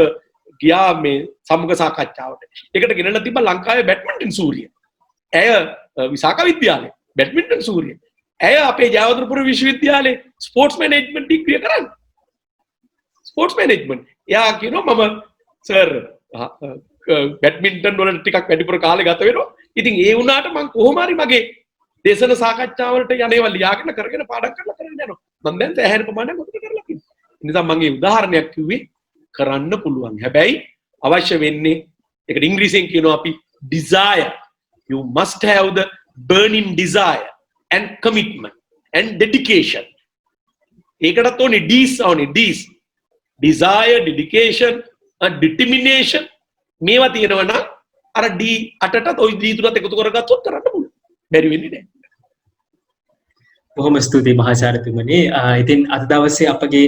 ගියා මේ සමුග සාකච්ඡාවට. ඒකට ගෙනල්ලා තිබ්බා ලංකාවේ බැඩ්මින්ටන් සූරිය. ඇය විසාක විද්‍යාලයේ බැඩ්මින්ටන් සූරිය. ඇය අපේ ජයවර්ධනපුර විශ්වවිද්‍යාලයේ ස්පෝර්ට්ස් මැනේජ්මන්ට් ඩිග්‍රිය කරන්නේ. Sports management. එයා කියනවා මම සර් බැඩ්මින්ටන් වලට ටිකක් වැඩිපුර කාලේ ගත වෙනවා. ඉතින් ඒ වුණාට මම කොහොම හරි මගේ දේශන සාකච්ඡාවලට යන්නේවා ලියාගෙන කරගෙන පාඩම් කරලා කරගෙන යනවා. මම දැන් සෑහෙන ප්‍රමාණයක් උත්තර කරලා තියෙනවා. ඒ නිසා මම මේ උදාහරණයක් කිව්වේ කරන්න පුළුවන්. හැබැයි අවශ්‍ය වෙන්නේ ඒකට ඉංග්‍රීසියෙන් කියනවා අපි desire. You must have the burning desire and commitment and dedication. ඒකටත් ඕනේ D's ඕනේ D's. Desire, dedication, and determination. මේවා තියෙනවා නම් අර D 8ටත් ওই D 3ත් එකතු කරගත්තොත් කරන්න පුළුවන්. බැරි වෙන්නේ නැහැ. බොහොම ස්තුතියි මහාචාර්යතුමනි. ඉතින් අද දවසේ අපගේ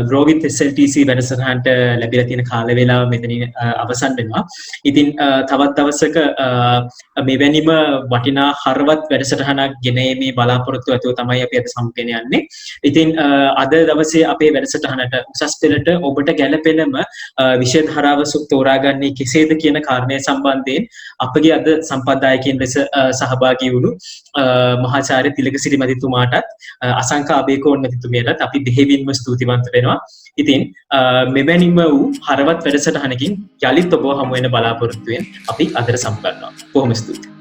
ග්‍රෝවිත් SLTC වැඩසටහනට ලැබිලා තියෙන කාල වේලාව මෙතනින් අවසන් වෙනවා. ඉතින් තවත් දවසක මෙවැනිම වටිනා හරවත් වැඩසටහනක් ගෙනීමේ බලාපොරොත්තු ඇතුව තමයි අපි අද සම්පූර්ණ යන්නේ. ඉතින් අද දවසේ අපේ වැඩසටහනට උසස් පෙළට ඔබට ගැළපෙනම විෂය ධාරාව තෝරාගන්නේ කෙසේද කියන කාරණය සම්බන්ධයෙන් අපගේ අද සම්පත්දායකයන් ලෙස සහභාගී වුණු මහාචාර්ය තිලකසිරි මැතිතුමාටත් අසංක අබේකෝන් මැතිතුමියටත් අපි බෙහෙවින්ම ස්තුතිවන්ත වෙනවා. ඉතින් මෙවැනිම වූ හරවත් වැඩසටහනකින් යලිත් ඔබව හමු වෙන බලාපොරොත්තුවෙන් අපි අදට සම්පූර්ණ කරනවා. බොහොම ස්තුතියි.